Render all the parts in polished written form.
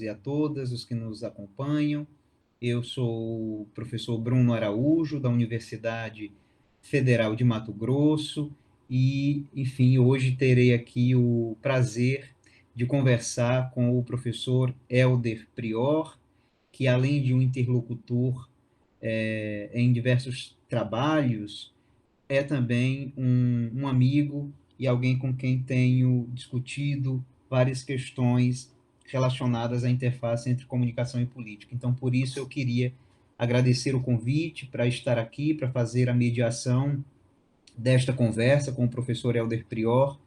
e a todas os que nos acompanham. Eu sou o professor Bruno Araújo, da Universidade Federal de Mato Grosso, e, enfim, hoje terei aqui o prazer de conversar com o professor Helder Prior, que, além de um interlocutor em diversos trabalhos, é também um amigo e alguém com quem tenho discutido várias questões relacionadas à interface entre comunicação e política. Então, por isso, eu queria agradecer o convite para estar aqui, para fazer a mediação desta conversa com o professor Helder Prior,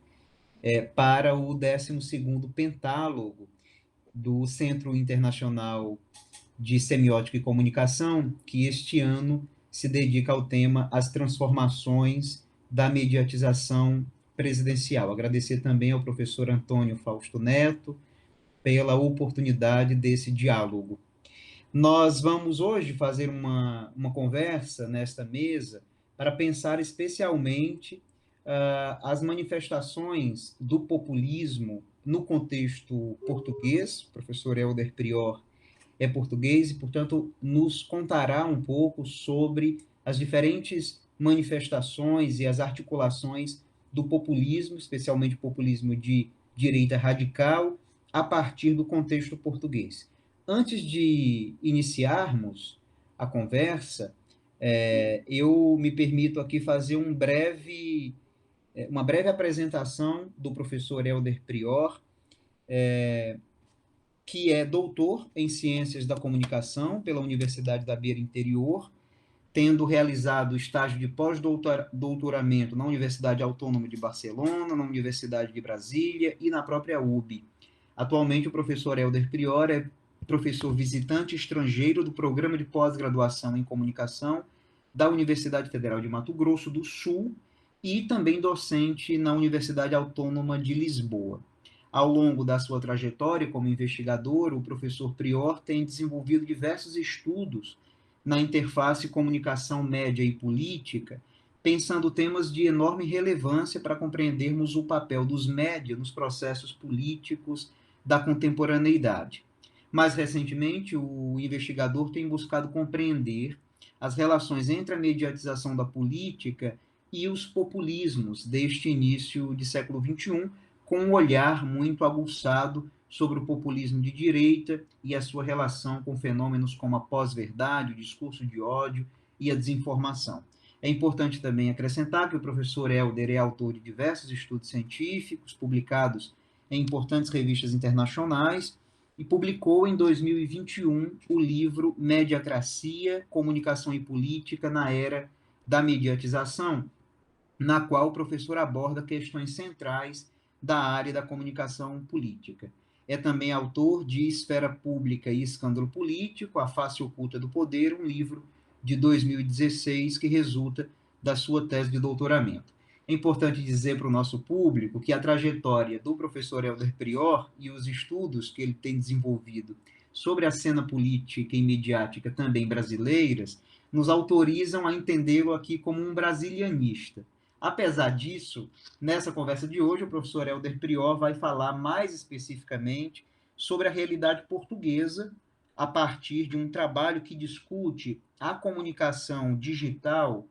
para o 12º Pentálogo do Centro Internacional de Semiótica e Comunicação, que este ano se dedica ao tema As Transformações da Mediatização Presidencial. Agradecer também ao professor Antônio Fausto Neto pela oportunidade desse diálogo. Nós vamos hoje fazer uma conversa nesta mesa para pensar especialmente as manifestações do populismo no contexto português. O professor Helder Prior é português e, portanto, nos contará um pouco sobre as diferentes manifestações e as articulações do populismo, especialmente o populismo de direita radical, a partir do contexto português. Antes de iniciarmos a conversa, eu me permito aqui fazer uma breve apresentação do professor Helder Prior, que é doutor em Ciências da Comunicação pela Universidade da Beira Interior, tendo realizado estágio de pós-doutoramento na Universidade Autônoma de Barcelona, na Universidade de Brasília e na própria UB. Atualmente, o professor Helder Prior é professor visitante estrangeiro do Programa de Pós-Graduação em Comunicação da Universidade Federal de Mato Grosso do Sul e também docente na Universidade Autônoma de Lisboa. Ao longo da sua trajetória como investigador, o professor Prior tem desenvolvido diversos estudos na interface comunicação média e política, pensando temas de enorme relevância para compreendermos o papel dos média nos processos políticos da contemporaneidade. Mais recentemente, o investigador tem buscado compreender as relações entre a mediatização da política e os populismos deste início de século XXI, com um olhar muito aguçado sobre o populismo de direita e a sua relação com fenômenos como a pós-verdade, o discurso de ódio e a desinformação. É importante também acrescentar que o professor Helder é autor de diversos estudos científicos publicados em importantes revistas internacionais e publicou em 2021 o livro Mediacracia, Comunicação e Política na Era da Mediatização, na qual o professor aborda questões centrais da área da comunicação política. É também autor de Esfera Pública e Escândalo Político, A Face Oculta do Poder, um livro de 2016 que resulta da sua tese de doutoramento. É importante dizer para o nosso público que a trajetória do professor Helder Prior e os estudos que ele tem desenvolvido sobre a cena política e mediática também brasileiras nos autorizam a entendê-lo aqui como um brasilianista. Apesar disso, nessa conversa de hoje, o professor Helder Prior vai falar mais especificamente sobre a realidade portuguesa a partir de um trabalho que discute a comunicação digital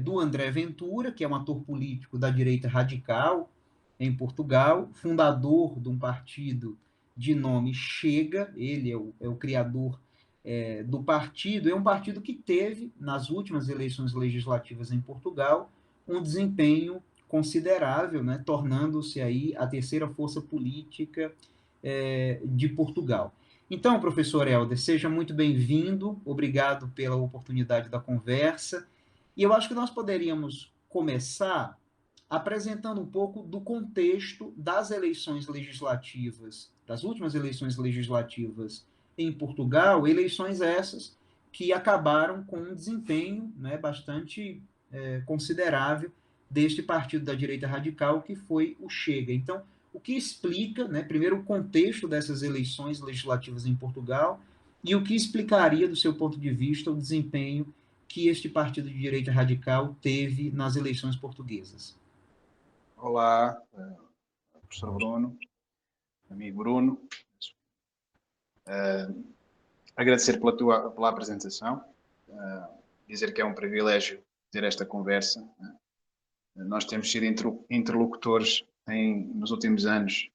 do André Ventura, que é um ator político da direita radical em Portugal, fundador de um partido de nome Chega, ele é o criador do partido, é um partido que teve, nas últimas eleições legislativas em Portugal, um desempenho considerável, né, tornando-se aí a terceira força política de Portugal. Então, professor Helder, seja muito bem-vindo, obrigado pela oportunidade da conversa, e eu acho que nós poderíamos começar apresentando um pouco do contexto das eleições legislativas, das últimas eleições legislativas em Portugal, eleições essas que acabaram com um desempenho, né, bastante considerável deste partido da direita radical, que foi o Chega. Então, o que explica, né, primeiro, o contexto dessas eleições legislativas em Portugal e o que explicaria, do seu ponto de vista, o desempenho que este partido de direita radical teve nas eleições portuguesas. Olá, professor Bruno, amigo Bruno. Agradecer pela apresentação, dizer que é um privilégio ter esta conversa. Nós temos sido interlocutores nos últimos anos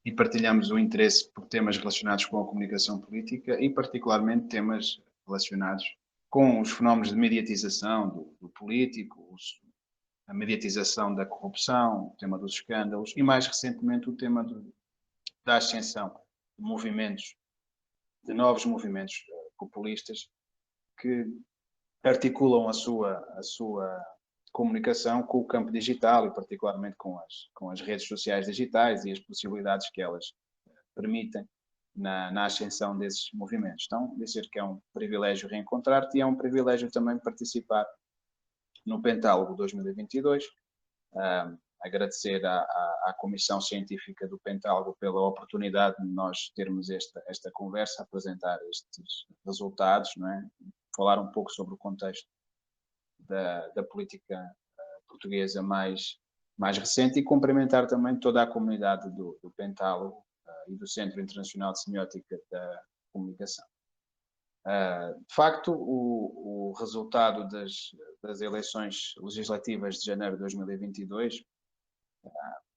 e partilhamos o interesse por temas relacionados com a comunicação política e particularmente temas relacionados com os fenómenos de mediatização do político, a mediatização da corrupção, o tema dos escândalos e mais recentemente o tema da ascensão de movimentos, de novos movimentos populistas que articulam a sua comunicação com o campo digital e particularmente com as redes sociais digitais e as possibilidades que elas permitem na ascensão desses movimentos. Então, dizer que é um privilégio reencontrar-te e é um privilégio também participar no Pentálogo 2022. Agradecer à Comissão Científica do Pentálogo pela oportunidade de nós termos esta conversa, apresentar estes resultados, não é? Falar um pouco sobre o contexto da política portuguesa mais recente e cumprimentar também toda a comunidade do Pentálogo e do Centro Internacional de Semiótica da Comunicação. De facto, o resultado das eleições legislativas de janeiro de 2022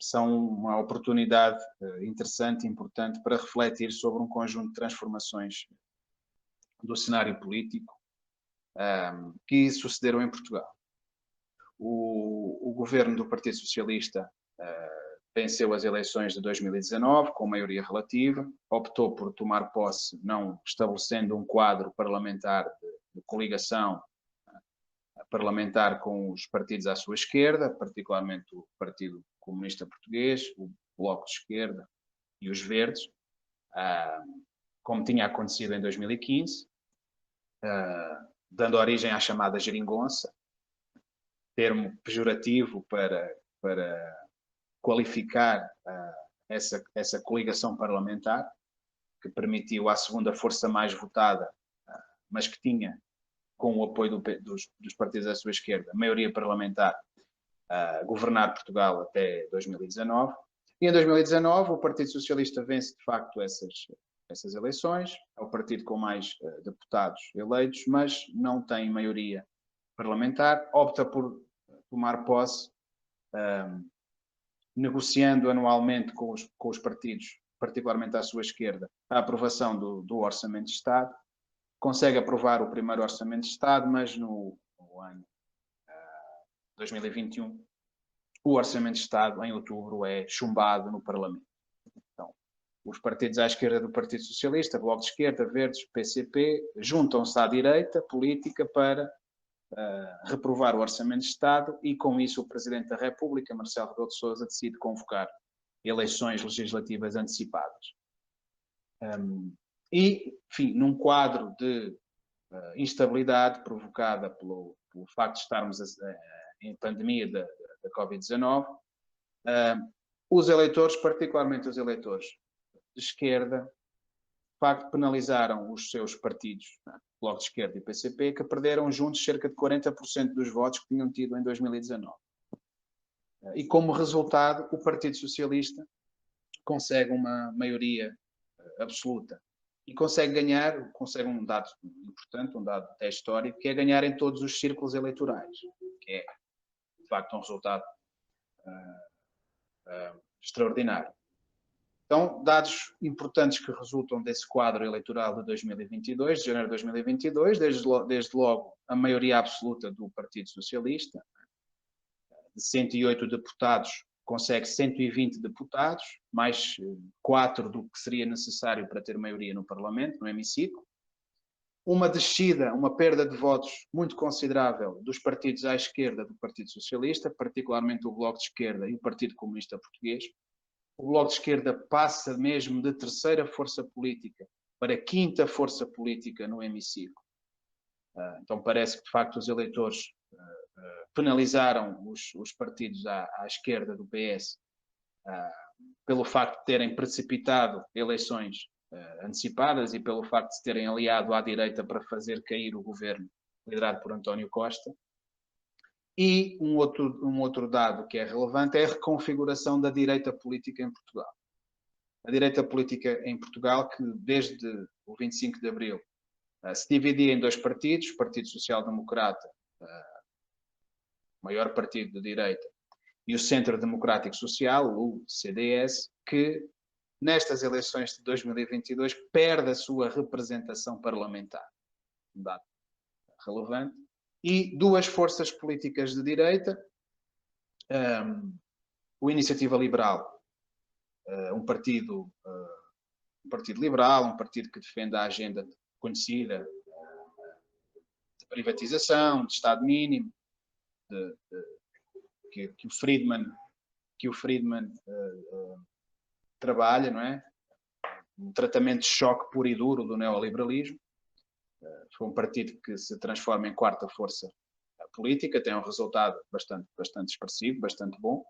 são uma oportunidade interessante e importante para refletir sobre um conjunto de transformações do cenário político que sucederam em Portugal. O governo do Partido Socialista venceu as eleições de 2019 com maioria relativa, optou por tomar posse não estabelecendo um quadro parlamentar de coligação parlamentar com os partidos à sua esquerda, particularmente o Partido Comunista Português, o Bloco de Esquerda e os Verdes, como tinha acontecido em 2015, dando origem à chamada geringonça, termo pejorativo para qualificar essa coligação parlamentar, que permitiu à segunda força mais votada, mas que tinha, com o apoio dos partidos à sua esquerda, maioria parlamentar, governar Portugal até 2019. E em 2019 o Partido Socialista vence de facto essas eleições, é o partido com mais deputados eleitos, mas não tem maioria parlamentar, opta por tomar posse, negociando anualmente com os partidos, particularmente à sua esquerda, a aprovação do Orçamento de Estado, consegue aprovar o primeiro Orçamento de Estado, mas no ano 2021 o Orçamento de Estado, em outubro, é chumbado no Parlamento. Então, os partidos à esquerda do Partido Socialista, Bloco de Esquerda, Verdes, PCP, juntam-se à direita política para reprovar o Orçamento de Estado e, com isso, o Presidente da República, Marcelo Rebelo de Sousa, decide convocar eleições legislativas antecipadas. E, enfim, num quadro de instabilidade provocada pelo facto de estarmos em pandemia da Covid-19, os eleitores, particularmente os eleitores de esquerda, de facto penalizaram os seus partidos, Bloco de Esquerda e PCP, que perderam juntos cerca de 40% dos votos que tinham tido em 2019. E como resultado, o Partido Socialista consegue uma maioria absoluta e consegue um dado importante, um dado até histórico, que é ganhar em todos os círculos eleitorais, que é, de facto, um resultado extraordinário. Então, dados importantes que resultam desse quadro eleitoral de 2022, de janeiro de 2022, desde logo a maioria absoluta do Partido Socialista, de 108 deputados, consegue 120 deputados, mais 4 do que seria necessário para ter maioria no Parlamento, no hemiciclo. Uma descida, uma perda de votos muito considerável dos partidos à esquerda do Partido Socialista, particularmente o Bloco de Esquerda e o Partido Comunista Português. O Bloco de Esquerda passa mesmo de terceira força política para quinta força política no hemiciclo. Então parece que, de facto, os eleitores penalizaram os partidos à esquerda do PS pelo facto de terem precipitado eleições antecipadas e pelo facto de se terem aliado à direita para fazer cair o governo liderado por António Costa. E um outro dado que é relevante é a reconfiguração da direita política em Portugal. a direita política em Portugal, que desde o 25 de Abril se dividia em dois partidos, o Partido Social Democrata, o maior partido de direita, e o Centro Democrático Social, o CDS, que nestas eleições de 2022 perde a sua representação parlamentar. Um dado relevante. E duas forças políticas de direita, o Iniciativa Liberal, um partido liberal, um partido que defende a agenda conhecida de privatização, de Estado mínimo, que o Friedman trabalha, não é? Um tratamento de choque puro e duro do neoliberalismo. Foi um partido que se transforma em quarta força política, tem um resultado bastante expressivo, bastante bom,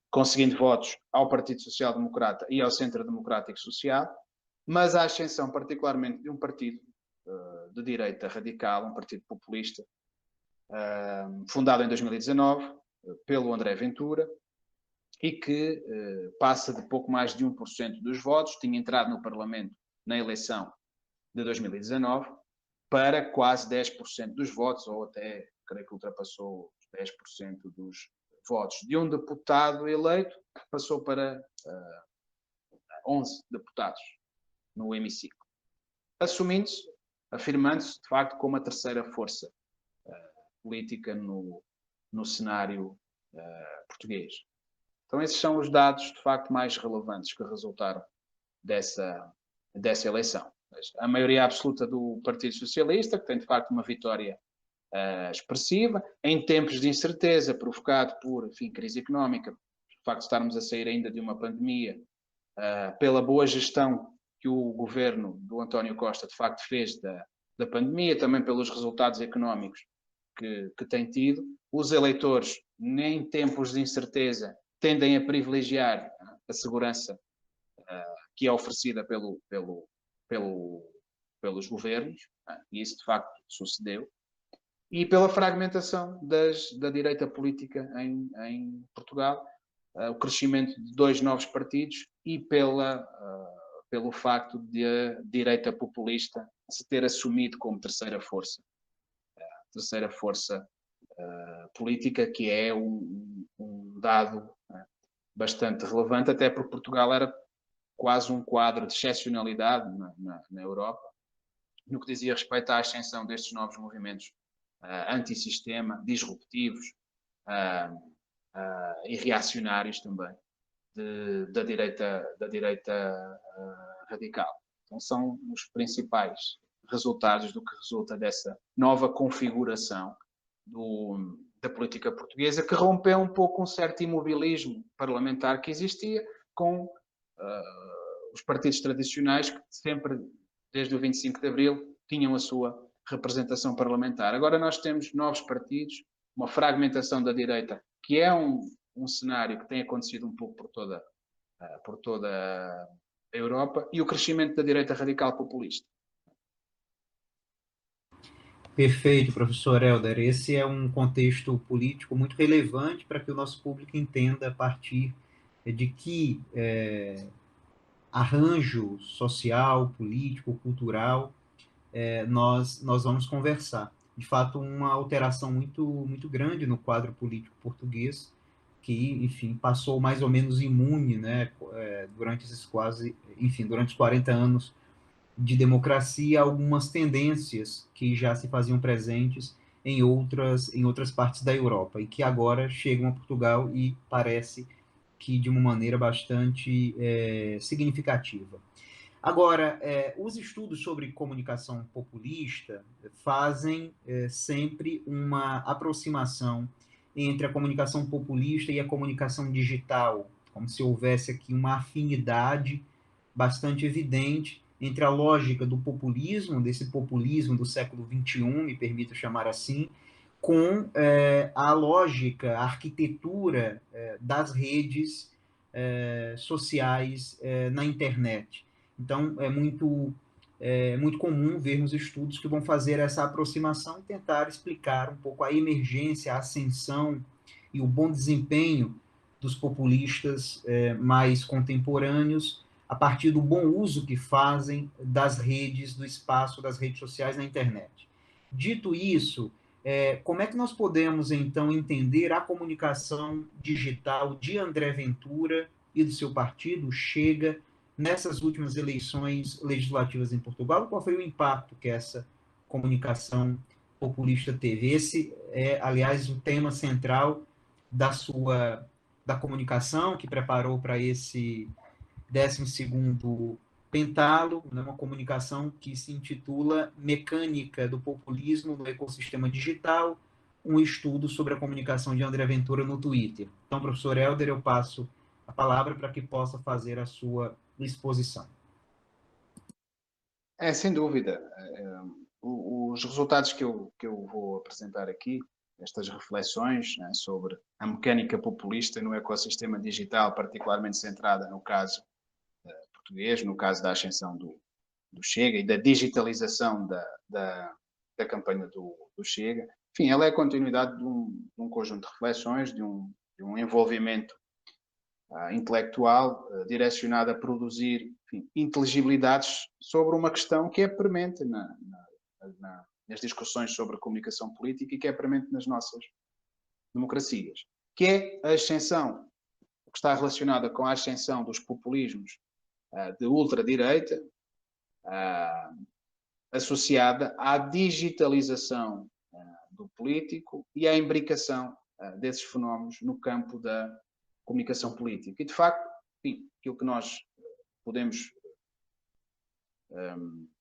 conseguindo votos ao Partido Social Democrata e ao Centro Democrático Social, mas à ascensão particularmente de um partido de direita radical, um partido populista, fundado em 2019 pelo André Ventura, e que passa de pouco mais de 1% dos votos, tinha entrado no Parlamento na eleição de 2019, para quase 10% dos votos, ou até, creio que ultrapassou os 10% dos votos. De um deputado eleito, passou para 11 deputados no hemiciclo. Assumindo-se, afirmando-se, de facto, como a terceira força política no cenário português. Então, esses são os dados, de facto, mais relevantes que resultaram dessa eleição. A maioria absoluta do Partido Socialista, que tem, de facto, uma vitória expressiva, em tempos de incerteza, provocado por, enfim, crise económica, de facto, estarmos a sair ainda de uma pandemia, pela boa gestão que o governo do António Costa, de facto, fez da pandemia, também pelos resultados económicos que tem tido. Os eleitores, em tempos de incerteza, tendem a privilegiar a segurança que é oferecida pelos governos, e isso de facto sucedeu, e pela fragmentação da direita política em Portugal, o crescimento de dois novos partidos e pelo facto de a direita populista se ter assumido como terceira força política, que é um dado bastante relevante, até porque Portugal era quase um quadro de excepcionalidade na Europa, no que dizia respeito à ascensão destes novos movimentos antissistema, disruptivos e reacionários também, da direita radical. Então, são os principais resultados do que resulta dessa nova configuração da política portuguesa, que rompeu um pouco um certo imobilismo parlamentar que existia com os partidos tradicionais, que sempre, desde o 25 de Abril, tinham a sua representação parlamentar. Agora nós temos novos partidos, uma fragmentação da direita, que é um cenário que tem acontecido um pouco por toda a Europa, e o crescimento da direita radical populista. Perfeito, professor Helder. Esse é um contexto político muito relevante para que o nosso público entenda a partir de que arranjo social, político, cultural nós vamos conversar. De fato, uma alteração muito grande no quadro político português, que, enfim, passou mais ou menos imune, né, durante durante os 40 anos de democracia, algumas tendências que já se faziam presentes em outras partes da Europa e que agora chegam a Portugal e parece que de uma maneira bastante significativa. Agora, os estudos sobre comunicação populista fazem sempre uma aproximação entre a comunicação populista e a comunicação digital, como se houvesse aqui uma afinidade bastante evidente entre a lógica do populismo, desse populismo do século XXI, me permito chamar assim, com a lógica, a arquitetura das redes sociais na internet. Então, é muito comum vermos estudos que vão fazer essa aproximação e tentar explicar um pouco a emergência, a ascensão e o bom desempenho dos populistas mais contemporâneos, a partir do bom uso que fazem das redes, do espaço das redes sociais na internet. Dito isso, como é que nós podemos, então, entender a comunicação digital de André Ventura e do seu partido, Chega, nessas últimas eleições legislativas em Portugal? Qual foi o impacto que essa comunicação populista teve? Esse é, aliás, o tema central da comunicação que preparou para esse 12º Pentálogo, né, uma comunicação que se intitula Mecânica do Populismo no Ecossistema Digital, um estudo sobre a comunicação de André Ventura no Twitter. Então, professor Helder, eu passo a palavra para que possa fazer a sua exposição. Sem dúvida. Os resultados que eu vou apresentar aqui, estas reflexões, né, sobre a mecânica populista no ecossistema digital, particularmente centrada no caso português, no caso da ascensão do Chega e da digitalização da campanha do Chega. Enfim, ela é a continuidade de um conjunto de reflexões, de um envolvimento intelectual direcionado a produzir, enfim, inteligibilidades sobre uma questão que é premente nas discussões sobre a comunicação política e que é premente nas nossas democracias, que é a ascensão, que está relacionada com a ascensão dos populismos de ultradireita, associada à digitalização do político e à imbricação desses fenómenos no campo da comunicação política. E, de facto, enfim, aquilo que nós podemos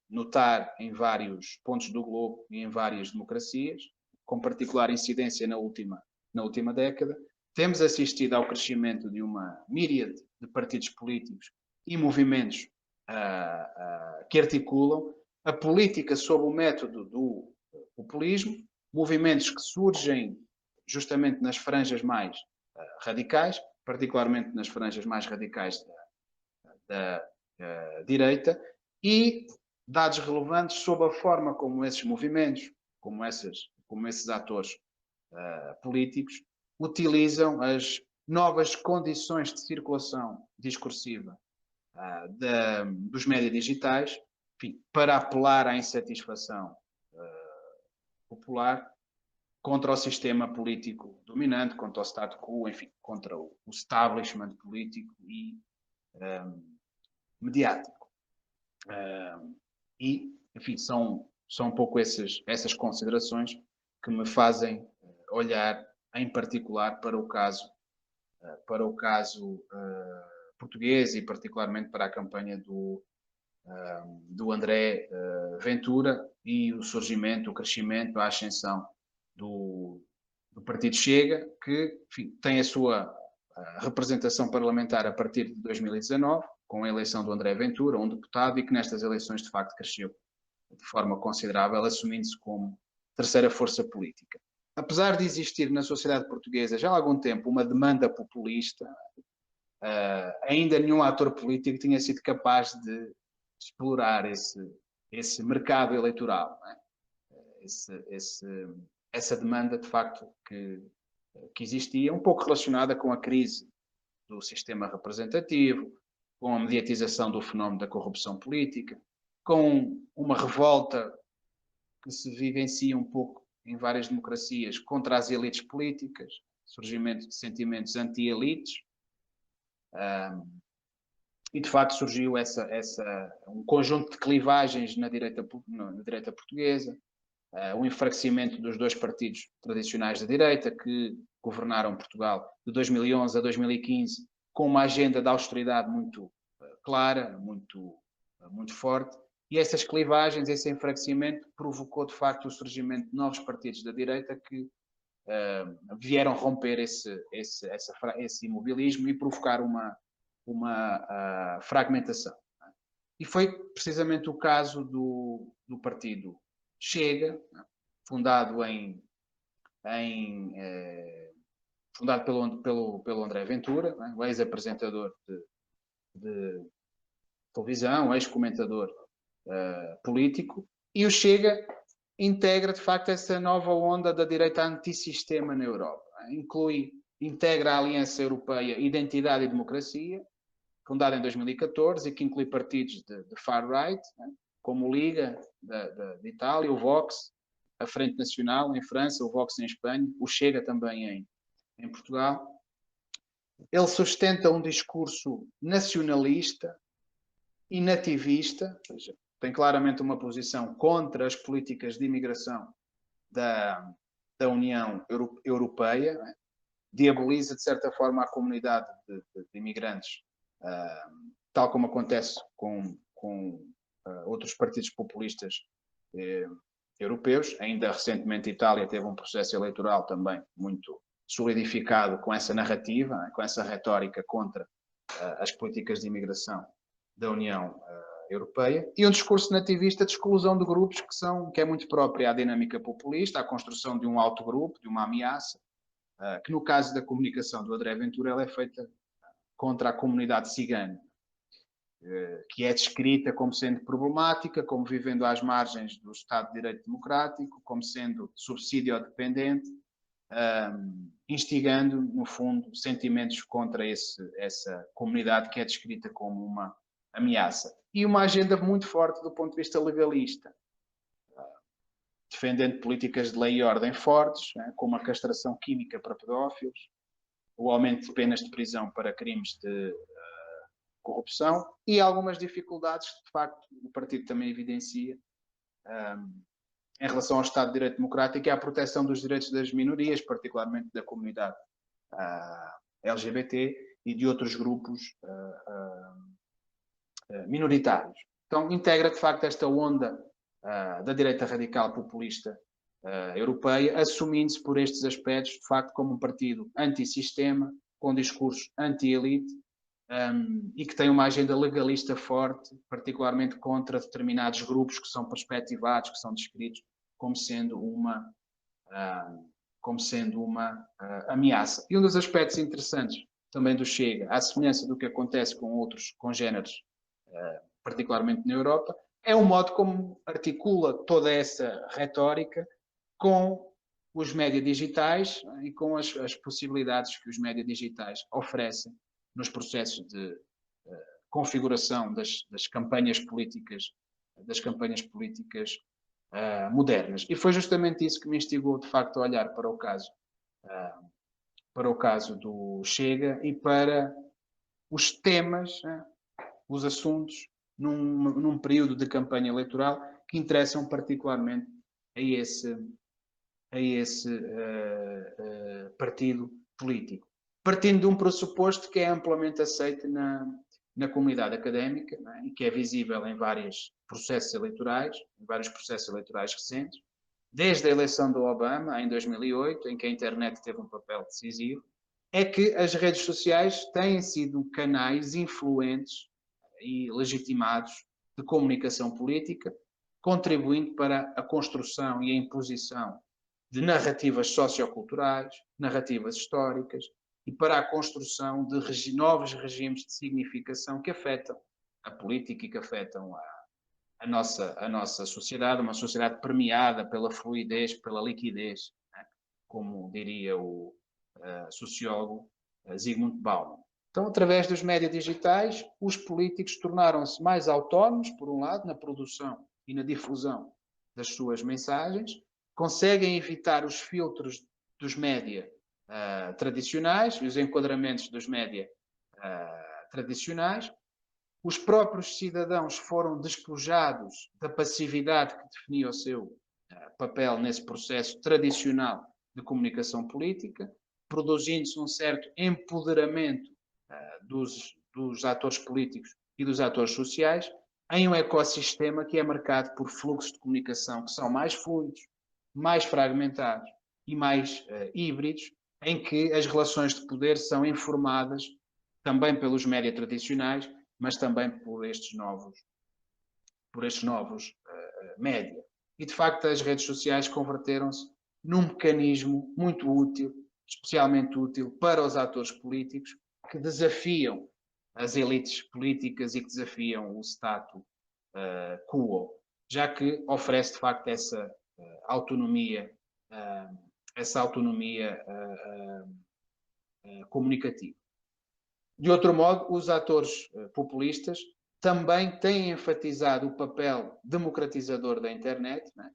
notar em vários pontos do globo e em várias democracias, com particular incidência na última década, temos assistido ao crescimento de uma míriade de partidos políticos e movimentos que articulam a política sob o método do populismo, movimentos que surgem justamente nas franjas mais radicais, particularmente nas franjas mais radicais da direita, e dados relevantes sobre a forma como esses movimentos, como esses atores políticos, utilizam as novas condições de circulação discursiva dos médias digitais, enfim, para apelar à insatisfação popular contra o sistema político dominante, contra o status quo, enfim, contra o establishment político e mediático. E, enfim, são um pouco essas considerações que me fazem olhar, em particular, para o caso português e, particularmente, para a campanha do André Ventura e o surgimento, o crescimento, a ascensão do Partido Chega, que, enfim, tem a sua representação parlamentar a partir de 2019, com a eleição do André Ventura, um deputado, e que nestas eleições, de facto, cresceu de forma considerável, assumindo-se como terceira força política. Apesar de existir na sociedade portuguesa já há algum tempo uma demanda populista, ainda nenhum ator político tinha sido capaz de explorar esse mercado eleitoral, não é? Essa demanda, de facto, que existia, um pouco relacionada com a crise do sistema representativo, com a mediatização do fenómeno da corrupção política, com uma revolta que se vivencia um pouco em várias democracias contra as elites políticas, surgimento de sentimentos anti-elites, e de facto surgiu um conjunto de clivagens na direita portuguesa, o enfraquecimento dos dois partidos tradicionais da direita que governaram Portugal de 2011 a 2015 com uma agenda de austeridade muito clara, muito forte, e essas clivagens, esse enfraquecimento provocou de facto o surgimento de novos partidos da direita que vieram romper esse imobilismo e provocar uma fragmentação. E foi precisamente o caso do partido Chega, fundado pelo André Ventura, o ex-apresentador de televisão, ex-comentador político, e o Chega integra, de facto, essa nova onda da direita antissistema na Europa. Inclui integra a Aliança Europeia Identidade e Democracia, fundada em 2014 e que inclui partidos de far-right, né, como o Liga de Itália, o Vox, a Frente Nacional em França, o Vox em Espanha, o Chega também em Portugal. Ele sustenta um discurso nacionalista e nativista, ou seja, tem claramente uma posição contra as políticas de imigração da União Europeia, né? Diaboliza, de certa forma, a comunidade de imigrantes, tal como acontece com outros partidos populistas europeus. Ainda recentemente, a Itália teve um processo eleitoral também muito solidificado com essa narrativa, né? Com essa retórica contra as políticas de imigração da União Europeia, e um discurso nativista de exclusão de grupos que é muito própria à dinâmica populista, à construção de um autogrupo, de uma ameaça, que no caso da comunicação do André Ventura, ela é feita contra a comunidade cigana, que é descrita como sendo problemática, como vivendo às margens do Estado de Direito Democrático, como sendo subsídio-dependente, instigando, no fundo, sentimentos contra essa comunidade que é descrita como uma ameaça. E uma agenda muito forte do ponto de vista legalista, defendendo políticas de lei e ordem fortes, né, como a castração química para pedófilos, o aumento de penas de prisão para crimes de corrupção e algumas dificuldades que, de facto, o partido também evidencia em relação ao Estado de Direito Democrático e à proteção dos direitos das minorias, particularmente da comunidade LGBT e de outros grupos minoritários. Então, integra, de facto, esta onda da direita radical populista europeia, assumindo-se por estes aspectos, de facto, como um partido antissistema, com discurso anti-elite, e que tem uma agenda legalista forte, particularmente contra determinados grupos que são perspectivados, que são descritos como sendo uma ameaça. E um dos aspectos interessantes também do Chega, à semelhança do que acontece com outros congéneres, particularmente na Europa, é o modo como articula toda essa retórica com os médias digitais e com as possibilidades que os médias digitais oferecem nos processos de configuração das campanhas políticas modernas. E foi justamente isso que me instigou, de facto, a olhar para o caso do Chega e para os temas, os assuntos, num período de campanha eleitoral que interessam particularmente a esse partido político. Partindo de um pressuposto que é amplamente aceito na comunidade académica, né, e que é visível em vários processos eleitorais recentes, desde a eleição do Obama, em 2008, em que a internet teve um papel decisivo, é que as redes sociais têm sido canais influentes e legitimados de comunicação política, contribuindo para a construção e a imposição de narrativas socioculturais, narrativas históricas, e para a construção de novos regimes de significação que afetam a política e que afetam a nossa sociedade, uma sociedade permeada pela fluidez, pela liquidez, né? Como diria o sociólogo Zygmunt Bauman. Então, através dos médias digitais, os políticos tornaram-se mais autónomos, por um lado, na produção e na difusão das suas mensagens, conseguem evitar os filtros dos média tradicionais e os enquadramentos dos média tradicionais. Os próprios cidadãos foram despojados da passividade que definia o seu papel nesse processo tradicional de comunicação política, produzindo-se um certo empoderamento dos atores políticos e dos atores sociais em um ecossistema que é marcado por fluxos de comunicação que são mais fluidos, mais fragmentados e mais híbridos, em que as relações de poder são informadas também pelos médias tradicionais, mas também por estes novos média. E, de facto, as redes sociais converteram-se num mecanismo muito útil, especialmente útil para os atores políticos que desafiam as elites políticas e que desafiam o status quo, já que oferece, de facto, essa autonomia comunicativo. De outro modo, os atores populistas também têm enfatizado o papel democratizador da internet, né?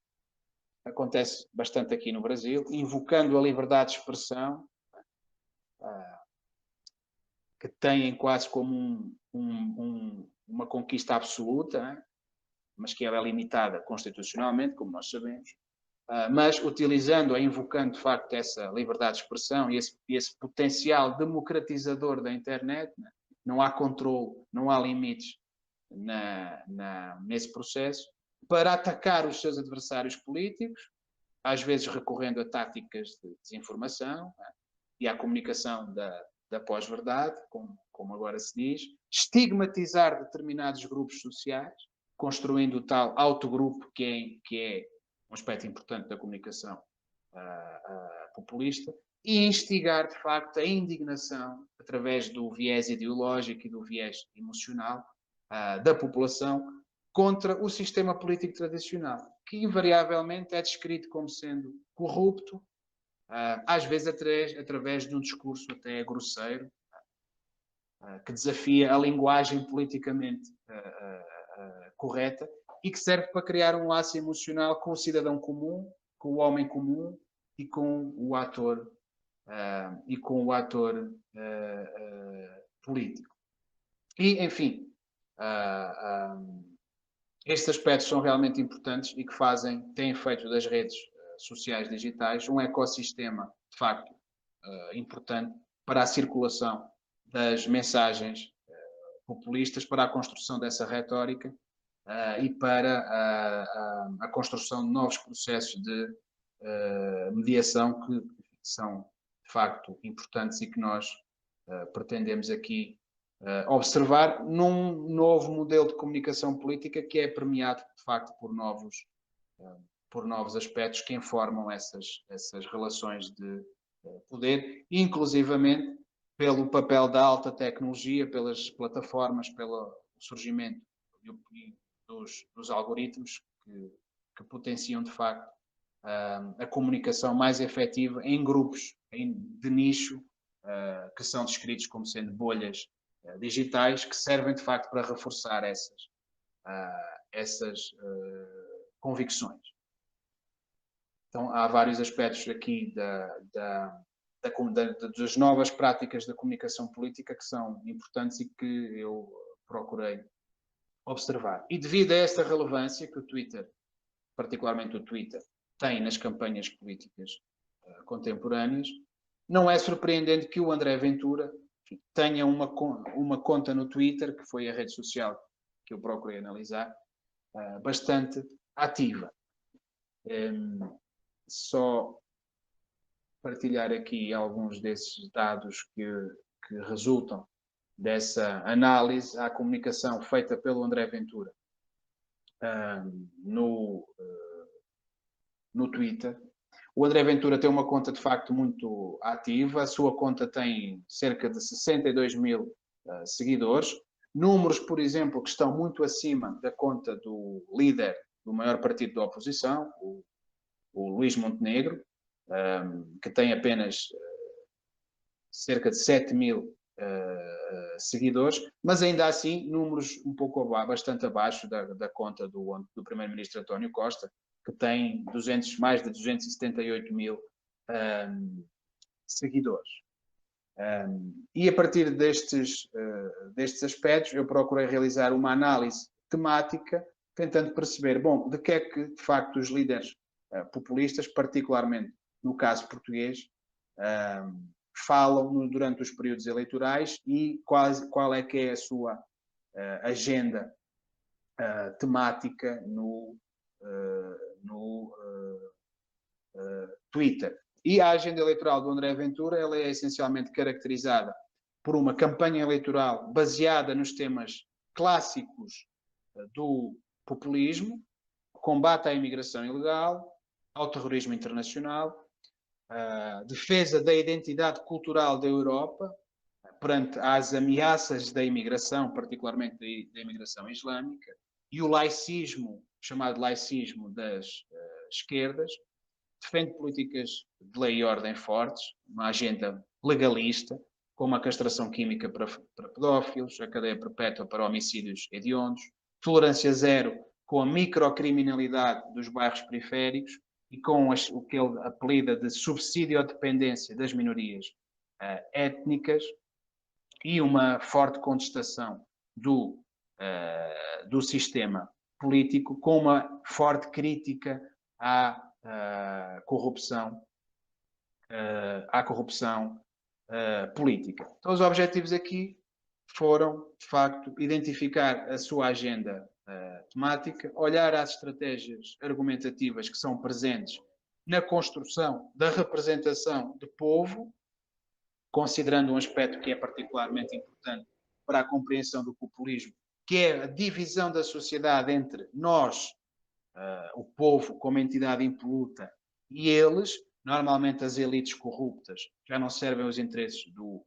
Acontece bastante aqui no Brasil, invocando a liberdade de expressão, que têm quase como uma conquista absoluta, né? Mas que ela é limitada constitucionalmente, como nós sabemos, mas utilizando, invocando de facto essa liberdade de expressão e esse potencial democratizador da internet, né? Não há controle, não há limites nesse processo, para atacar os seus adversários políticos, às vezes recorrendo a táticas de desinformação, né? E à comunicação da pós-verdade, como agora se diz, estigmatizar determinados grupos sociais, construindo o tal autogrupo que é um aspecto importante da comunicação populista, e instigar, de facto, a indignação através do viés ideológico e do viés emocional da população contra o sistema político tradicional, que invariavelmente é descrito como sendo corrupto, às vezes através de um discurso até grosseiro, que desafia a linguagem politicamente correta e que serve para criar um laço emocional com o cidadão comum, com o homem comum e com o ator político. E, enfim, estes aspectos são realmente importantes e que têm feito das redes sociais digitais um ecossistema, de facto, importante para a circulação das mensagens populistas, para a construção dessa retórica e para a construção de novos processos de mediação que são, de facto, importantes e que nós pretendemos aqui observar num novo modelo de comunicação política que é permeado, de facto, por novos aspectos que informam essas relações de poder, inclusivamente pelo papel da alta tecnologia, pelas plataformas, pelo surgimento dos algoritmos que potenciam, de facto, a comunicação mais efetiva em grupos de nicho, que são descritos como sendo bolhas digitais, que servem, de facto, para reforçar essas convicções. Então, há vários aspectos aqui das novas práticas da comunicação política que são importantes e que eu procurei observar. E devido a esta relevância que o Twitter, particularmente o Twitter, tem nas campanhas políticas contemporâneas, não é surpreendente que o André Ventura tenha uma conta no Twitter, que foi a rede social que eu procurei analisar, bastante ativa. Só partilhar aqui alguns desses dados que resultam dessa análise à comunicação feita pelo André Ventura no Twitter. O André Ventura tem uma conta, de facto, muito ativa. A sua conta tem cerca de 62 mil seguidores. Números, por exemplo, que estão muito acima da conta do líder do maior partido da oposição, o Luís Montenegro, que tem apenas cerca de 7 mil seguidores, mas ainda assim números bastante abaixo da conta do primeiro-ministro António Costa, que tem mais de 278 mil seguidores. E a partir destes aspectos, eu procurei realizar uma análise temática, tentando perceber, bom, de que é que, de facto, os líderes populistas, particularmente no caso português, falam durante os períodos eleitorais e qual é que é a sua agenda temática no Twitter. E a agenda eleitoral do André Ventura, ela é essencialmente caracterizada por uma campanha eleitoral baseada nos temas clássicos do populismo, combate à imigração ilegal, ao terrorismo internacional, defesa da identidade cultural da Europa perante as ameaças da imigração, particularmente da imigração islâmica, e o laicismo, chamado laicismo das esquerdas, defende políticas de lei e ordem fortes, uma agenda legalista, como a castração química para pedófilos, a cadeia perpétua para homicídios hediondos, tolerância zero com a microcriminalidade dos bairros periféricos e com o que ele apelida de subsídio à dependência das minorias étnicas, e uma forte contestação do sistema político, com uma forte crítica à corrupção política. Então, os objetivos aqui foram, de facto, identificar a sua agenda temática, olhar às estratégias argumentativas que são presentes na construção da representação de povo, considerando um aspecto que é particularmente importante para a compreensão do populismo, que é a divisão da sociedade entre nós, o povo como entidade impoluta, e eles, normalmente as elites corruptas, já não servem os interesses do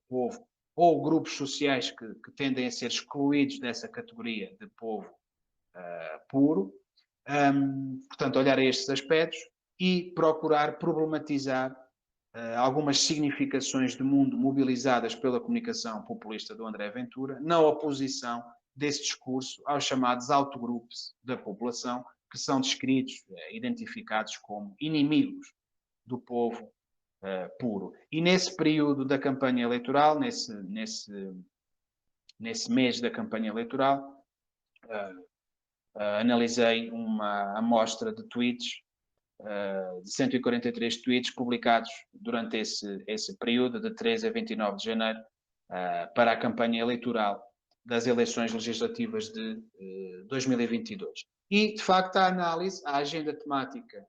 povo, ou grupos sociais que tendem a ser excluídos dessa categoria de povo puro. Portanto, olhar a estes aspectos e procurar problematizar algumas significações de mundo mobilizadas pela comunicação populista do André Ventura, na oposição desse discurso aos chamados autogrupos da população, que são descritos, identificados como inimigos do povo puro. E nesse período da campanha eleitoral, nesse mês da campanha eleitoral, analisei uma amostra de tweets, de 143 tweets publicados durante esse período, de 13 a 29 de janeiro, para a campanha eleitoral das eleições legislativas de 2022. E, de facto, a análise, a agenda temática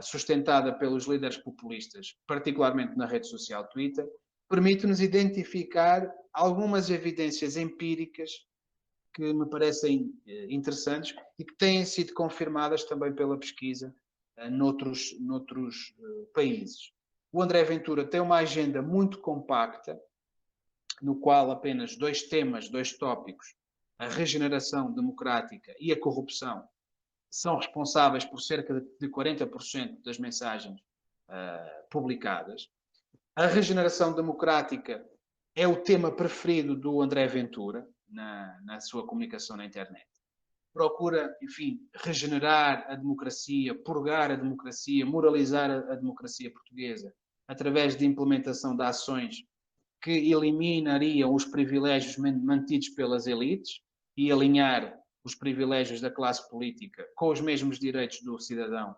sustentada pelos líderes populistas, particularmente na rede social Twitter, permite-nos identificar algumas evidências empíricas que me parecem interessantes e que têm sido confirmadas também pela pesquisa noutros países. O André Ventura tem uma agenda muito compacta, no qual apenas dois tópicos, a regeneração democrática e a corrupção, são responsáveis por cerca de 40% das mensagens publicadas. A regeneração democrática é o tema preferido do André Ventura na sua comunicação na internet. Procura, enfim, regenerar a democracia, purgar a democracia, moralizar a democracia portuguesa através de implementação de ações que eliminariam os privilégios mantidos pelas elites e alinhar os privilégios da classe política com os mesmos direitos do cidadão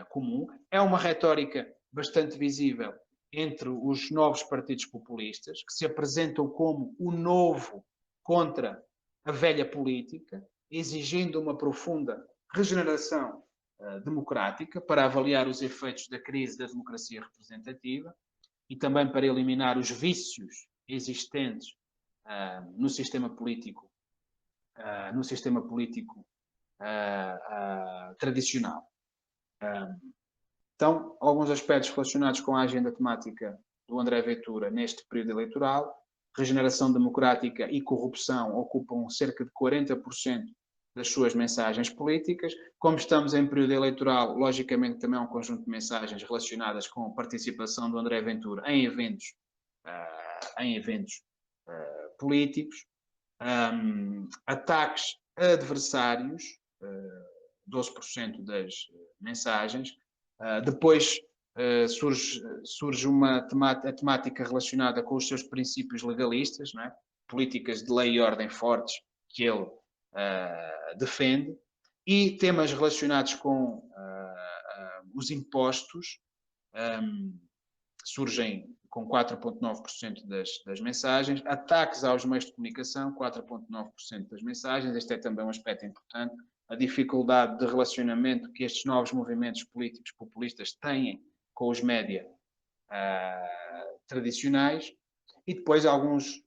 comum. É uma retórica bastante visível entre os novos partidos populistas, que se apresentam como o novo contra a velha política, exigindo uma profunda regeneração democrática para avaliar os efeitos da crise da democracia representativa e também para eliminar os vícios existentes no sistema político tradicional. Então, alguns aspectos relacionados com a agenda temática do André Ventura neste período eleitoral: regeneração democrática e corrupção ocupam cerca de 40% das suas mensagens políticas. Como estamos em período eleitoral, logicamente também há um conjunto de mensagens relacionadas com a participação do André Ventura em eventos políticos. Ataques a adversários, 12% das mensagens. Depois surge a temática relacionada com os seus princípios legalistas, não é? Políticas de lei e ordem fortes que ele defende, e temas relacionados com os impostos surgem com 4,9% das mensagens. Ataques aos meios de comunicação, 4,9% das mensagens. Este é também um aspecto importante. A dificuldade de relacionamento que estes novos movimentos políticos populistas têm com os média tradicionais. E depois alguns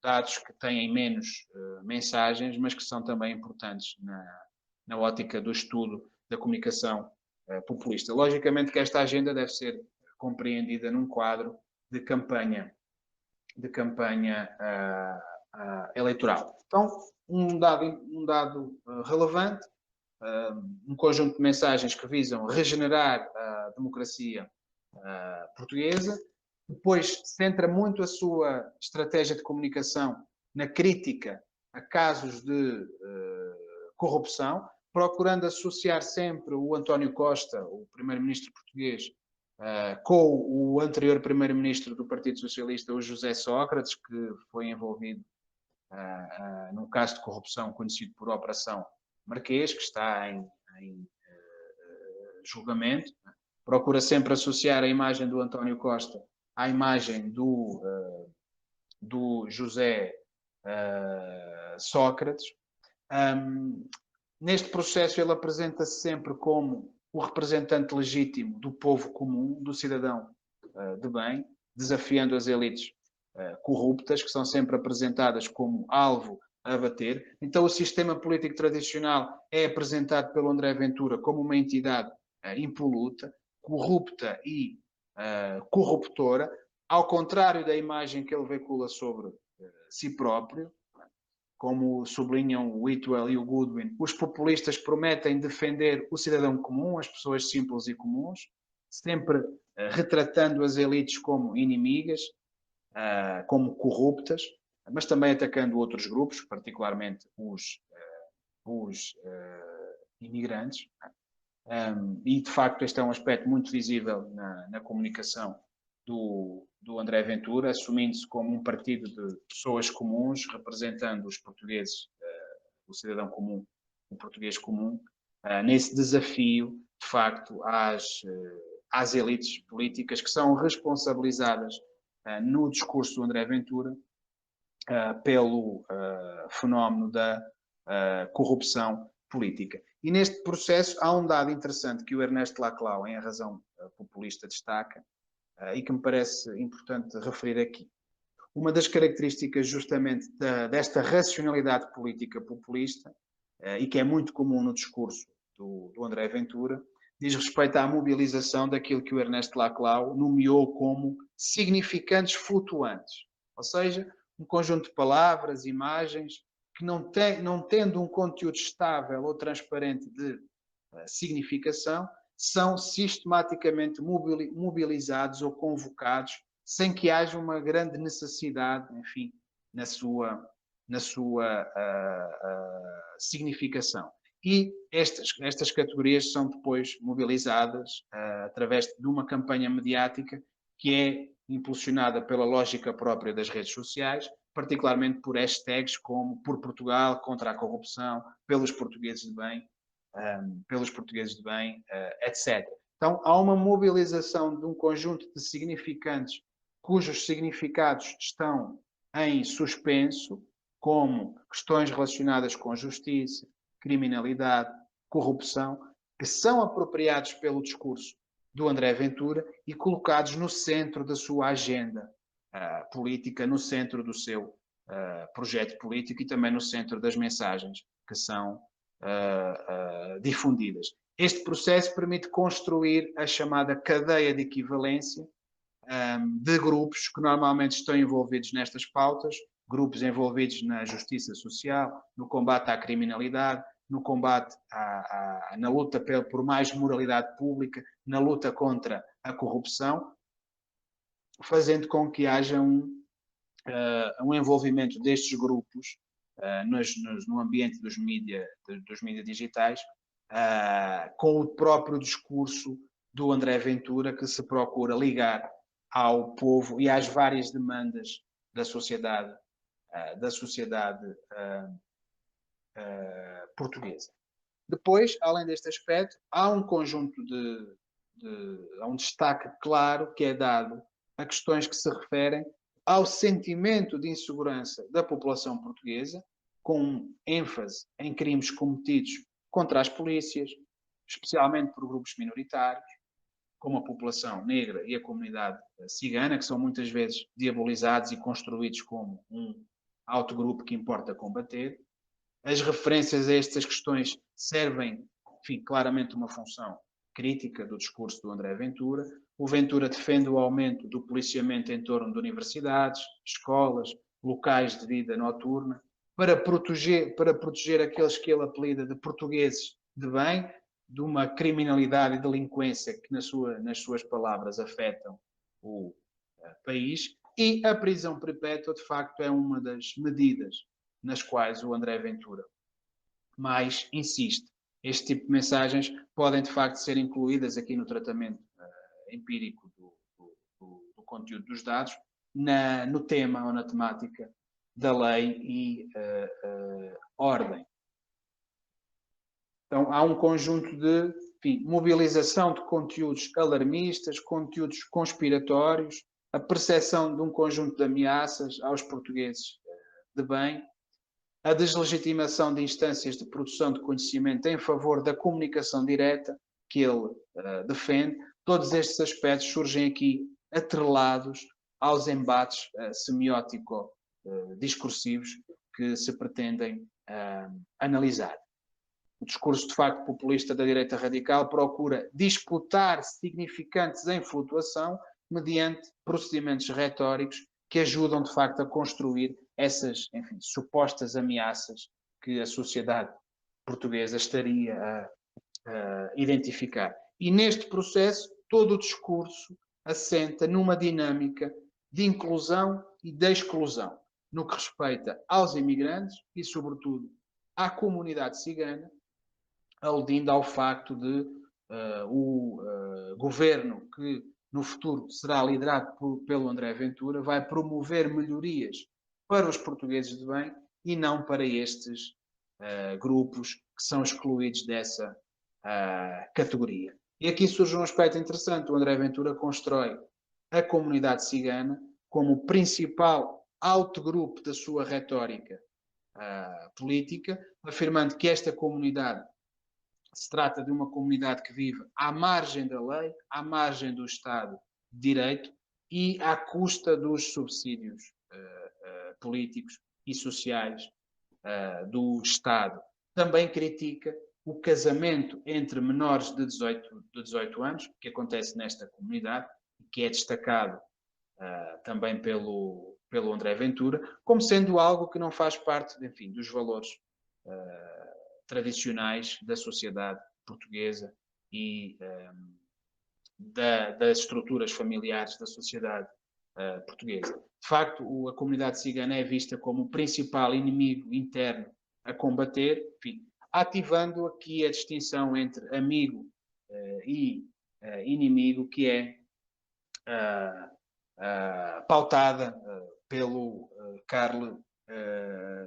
dados que têm menos mensagens, mas que são também importantes na ótica do estudo da comunicação populista. Logicamente que esta agenda deve ser compreendida num quadro de campanha eleitoral. Então, um dado relevante, um conjunto de mensagens que visam regenerar a democracia portuguesa, Depois centra muito a sua estratégia de comunicação na crítica a casos de corrupção, procurando associar sempre o António Costa, o primeiro-ministro português, com o anterior primeiro-ministro do Partido Socialista, o José Sócrates, que foi envolvido num caso de corrupção conhecido por Operação Marquês, que está em julgamento. Procura sempre associar a imagem do António Costa à imagem do José Sócrates. Neste processo ele apresenta-se sempre como o representante legítimo do povo comum, do cidadão de bem, desafiando as elites corruptas, que são sempre apresentadas como alvo a abater. Então o sistema político tradicional é apresentado pelo André Ventura como uma entidade impoluta, corrupta e corruptora, ao contrário da imagem que ele veicula sobre si próprio. Como sublinham o Whitwell e o Goodwin, os populistas prometem defender o cidadão comum, as pessoas simples e comuns, sempre retratando as elites como inimigas, como corruptas, mas também atacando outros grupos, particularmente os imigrantes. E, de facto, este é um aspecto muito visível na comunicação do André Ventura, assumindo-se como um partido de pessoas comuns, representando os portugueses, o cidadão comum, o português comum, nesse desafio, de facto, às elites políticas que são responsabilizadas no discurso do André Ventura pelo fenómeno da corrupção política. E neste processo há um dado interessante que o Ernesto Laclau, em A Razão Populista, destaca, e que me parece importante referir aqui. Uma das características justamente desta racionalidade política populista, e que é muito comum no discurso do André Ventura, diz respeito à mobilização daquilo que o Ernesto Laclau nomeou como significantes flutuantes, ou seja, um conjunto de palavras, imagens, que não tendo um conteúdo estável ou transparente de significação, são sistematicamente mobilizados ou convocados sem que haja uma grande necessidade, enfim, na sua significação. E estas categorias são depois mobilizadas através de uma campanha mediática que é impulsionada pela lógica própria das redes sociais, particularmente por hashtags como por Portugal, contra a corrupção, pelos portugueses de bem, etc. Então, há uma mobilização de um conjunto de significantes cujos significados estão em suspenso, como questões relacionadas com justiça, criminalidade, corrupção, que são apropriados pelo discurso do André Ventura e colocados no centro da sua agenda política, no centro do seu projeto político e também no centro das mensagens que são difundidas. Este processo permite construir a chamada cadeia de equivalência de grupos que normalmente estão envolvidos nestas pautas, grupos envolvidos na justiça social, no combate à criminalidade, no combate na luta por mais moralidade pública, na luta contra a corrupção, fazendo com que haja um envolvimento destes grupos no ambiente dos mídias digitais, com o próprio discurso do André Ventura, que se procura ligar ao povo e às várias demandas da sociedade portuguesa. Depois, além deste aspecto, há um conjunto há um destaque claro que é dado a questões que se referem ao sentimento de insegurança da população portuguesa, com ênfase em crimes cometidos contra as polícias, especialmente por grupos minoritários, como a população negra e a comunidade cigana, que são muitas vezes diabolizados e construídos como um autogrupo que importa combater. As referências a estas questões servem, enfim, claramente uma função crítica do discurso do André Ventura. O Ventura defende o aumento do policiamento em torno de universidades, escolas, locais de vida noturna, para proteger aqueles que ele apelida de portugueses de bem, de uma criminalidade e delinquência que, nas suas palavras, afetam o país, e a prisão perpétua, de facto, é uma das medidas nas quais o André Ventura mais insiste. Este tipo de mensagens podem, de facto, ser incluídas aqui no tratamento empírico do conteúdo dos dados, no tema ou na temática da lei e ordem. Então, há um conjunto de mobilização de conteúdos alarmistas, conteúdos conspiratórios, a percepção de um conjunto de ameaças aos portugueses de bem, a deslegitimação de instâncias de produção de conhecimento em favor da comunicação direta que ele defende. Todos estes aspectos surgem aqui atrelados aos embates semiótico-discursivos que se pretendem analisar. O discurso, de facto, populista da direita radical procura disputar significantes em flutuação mediante procedimentos retóricos que ajudam, de facto, a construir essas, enfim, supostas ameaças que a sociedade portuguesa estaria a identificar. E neste processo, todo o discurso assenta numa dinâmica de inclusão e de exclusão, no que respeita aos imigrantes e, sobretudo, à comunidade cigana, aludindo ao facto de o governo que no futuro será liderado pelo André Ventura vai promover melhorias para os portugueses de bem e não para estes grupos que são excluídos dessa categoria. E aqui surge um aspecto interessante. O André Ventura constrói a comunidade cigana como principal autogrupo da sua retórica política, afirmando que esta comunidade se trata de uma comunidade que vive à margem da lei, à margem do Estado de Direito e à custa dos subsídios políticos e sociais do Estado. Também critica o casamento entre menores de 18 anos, que acontece nesta comunidade, que é destacado também pelo André Ventura, como sendo algo que não faz parte, enfim, dos valores tradicionais da sociedade portuguesa e das estruturas familiares da sociedade portuguesa. De facto, a comunidade cigana é vista como o principal inimigo interno a combater, enfim, ativando aqui a distinção entre amigo e inimigo, que é pautada pelo Carl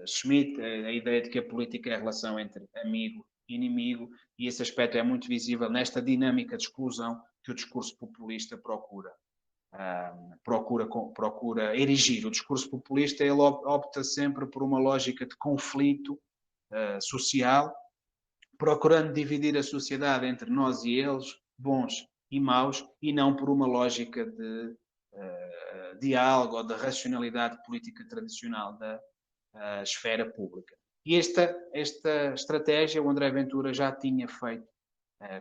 Schmitt, a ideia de que a política é a relação entre amigo e inimigo, e esse aspecto é muito visível nesta dinâmica de exclusão que o discurso populista procura erigir. O discurso populista ele opta sempre por uma lógica de conflito social, procurando dividir a sociedade entre nós e eles, bons e maus, e não por uma lógica de diálogo ou da racionalidade política tradicional da esfera pública. E esta estratégia o André Ventura já tinha feito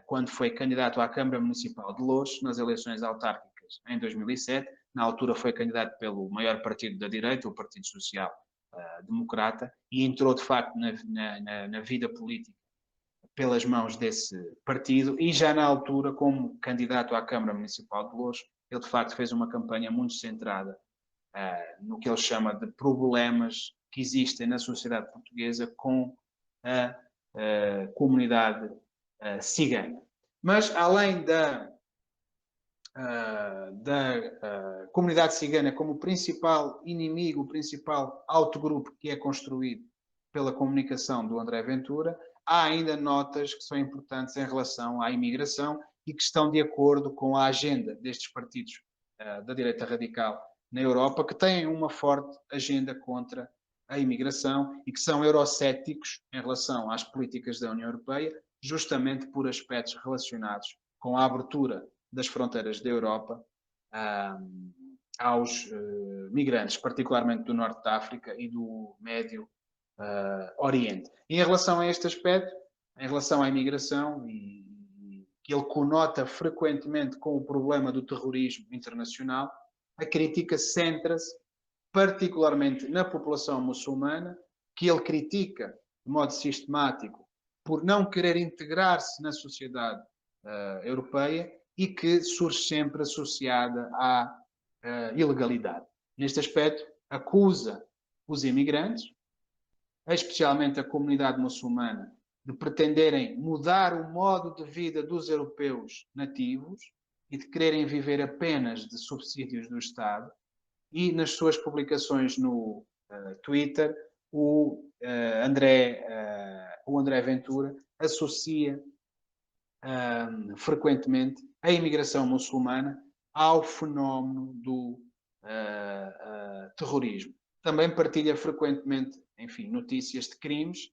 quando foi candidato à Câmara Municipal de Loures, nas eleições autárquicas em 2007. Na altura foi candidato pelo maior partido da direita, o Partido Social Democrata, e entrou de facto na vida política pelas mãos desse partido, e já na altura, como candidato à Câmara Municipal de Loures, ele de facto fez uma campanha muito centrada no que ele chama de problemas que existem na sociedade portuguesa com a comunidade cigana. Mas, além da comunidade cigana como principal inimigo, o principal autogrupo que é construído pela comunicação do André Ventura, há ainda notas que são importantes em relação à imigração e que estão de acordo com a agenda destes partidos da direita radical na Europa, que têm uma forte agenda contra a imigração e que são eurocéticos em relação às políticas da União Europeia, justamente por aspectos relacionados com a abertura das fronteiras da Europa aos migrantes, particularmente do Norte da África e do Médio Oriente. E em relação a este aspecto, em relação à imigração, e que ele conota frequentemente com o problema do terrorismo internacional, a crítica centra-se particularmente na população muçulmana, que ele critica de modo sistemático por não querer integrar-se na sociedade europeia e que surge sempre associada à ilegalidade. Neste aspecto, acusa os imigrantes, especialmente a comunidade muçulmana, de pretenderem mudar o modo de vida dos europeus nativos e de quererem viver apenas de subsídios do Estado. E nas suas publicações no Twitter, o André Ventura associa frequentemente a imigração muçulmana ao fenómeno do terrorismo. Também partilha frequentemente, enfim, notícias de crimes,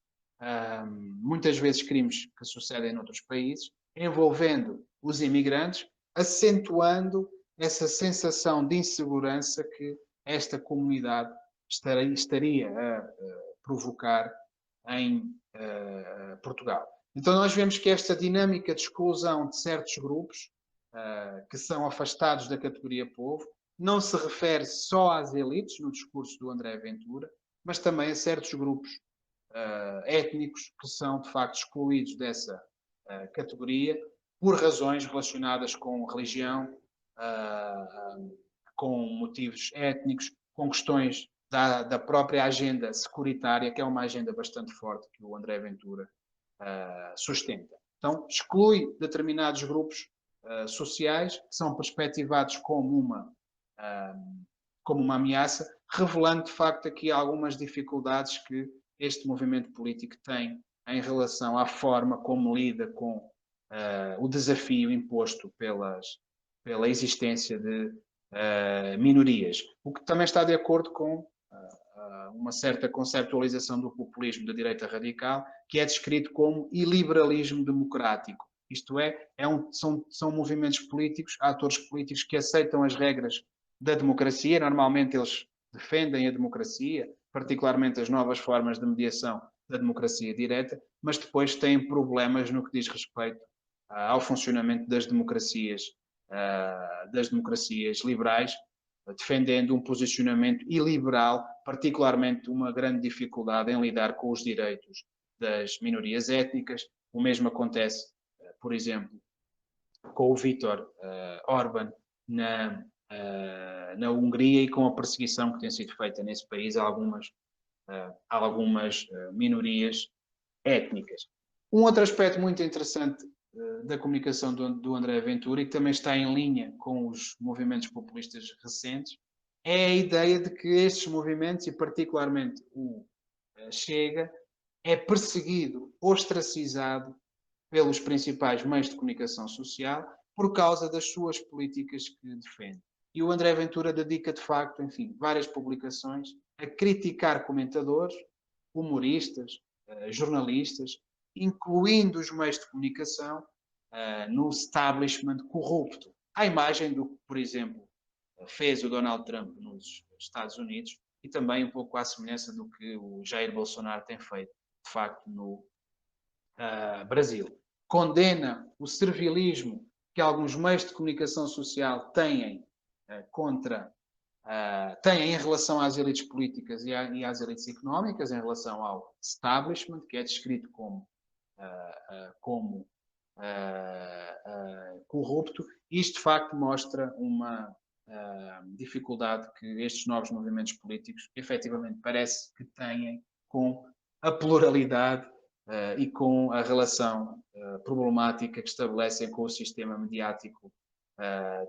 muitas vezes crimes que sucedem noutros países, envolvendo os imigrantes, acentuando essa sensação de insegurança que esta comunidade estaria a provocar em Portugal. Então nós vemos que esta dinâmica de exclusão de certos grupos que são afastados da categoria povo não se refere só às elites, no discurso do André Ventura, mas também a certos grupos étnicos que são, de facto, excluídos dessa categoria por razões relacionadas com religião, com motivos étnicos, com questões da própria agenda securitária, que é uma agenda bastante forte que o André Ventura sustenta. Então, exclui determinados grupos sociais que são perspectivados como uma ameaça, revelando, de facto, aqui algumas dificuldades que este movimento político tem em relação à forma como lida com o desafio imposto pela existência de minorias. O que também está de acordo com uma certa conceptualização do populismo da direita radical, que é descrito como iliberalismo democrático. Isto é, são movimentos políticos, atores políticos que aceitam as regras da democracia. Normalmente eles defendem a democracia, particularmente as novas formas de mediação da democracia direta, mas depois têm problemas no que diz respeito ao funcionamento das democracias liberais, defendendo um posicionamento iliberal, particularmente uma grande dificuldade em lidar com os direitos das minorias étnicas. O mesmo acontece, por exemplo, com o Viktor Orbán na Hungria e com a perseguição que tem sido feita nesse país a algumas minorias étnicas. Um outro aspecto muito interessante da comunicação do André Ventura, e que também está em linha com os movimentos populistas recentes, é a ideia de que estes movimentos, e particularmente o Chega, é perseguido, ostracizado pelos principais meios de comunicação social por causa das suas políticas que defende. E o André Ventura dedica, de facto, enfim, várias publicações a criticar comentadores, humoristas, jornalistas, incluindo os meios de comunicação, no establishment corrupto. À imagem do que, por exemplo, fez o Donald Trump nos Estados Unidos e também um pouco à semelhança do que o Jair Bolsonaro tem feito, de facto, no Brasil. Condena o servilismo que alguns meios de comunicação social têm em relação às elites políticas e às elites económicas, em relação ao establishment, que é descrito como corrupto. Isto, de facto, mostra uma dificuldade que estes novos movimentos políticos efetivamente parece que têm com a pluralidade e com a relação problemática que estabelecem com o sistema mediático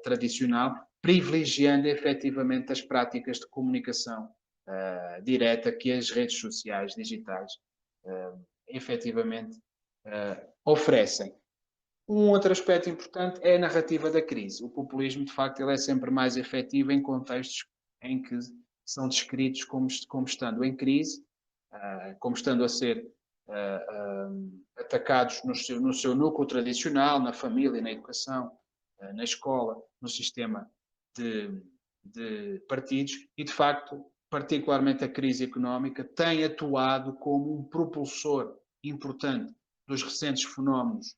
tradicional, privilegiando efetivamente as práticas de comunicação direta que as redes sociais digitais efetivamente oferecem. Um outro aspecto importante é a narrativa da crise. O populismo, de facto, ele é sempre mais efetivo em contextos em que são descritos como estando em crise, como estando a ser atacados no seu núcleo tradicional, na família, na educação, na escola, no sistema de partidos e, de facto, particularmente a crise económica, tem atuado como um propulsor importante dos recentes fenómenos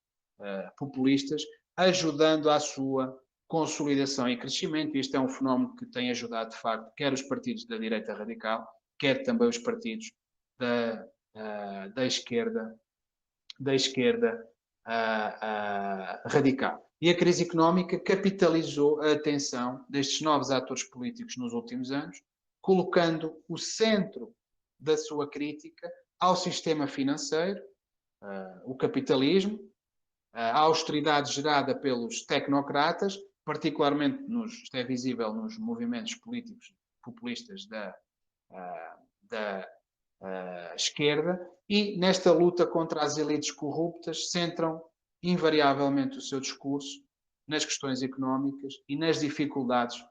populistas, ajudando à sua consolidação e crescimento. Este é um fenómeno que tem ajudado, de facto, quer os partidos da direita radical, quer também os partidos da esquerda radical. E a crise económica capitalizou a atenção destes novos atores políticos nos últimos anos, colocando o centro da sua crítica ao sistema financeiro, o capitalismo, a austeridade gerada pelos tecnocratas, particularmente isto é visível nos movimentos políticos populistas da esquerda, e nesta luta contra as elites corruptas centram invariavelmente o seu discurso nas questões económicas e nas dificuldades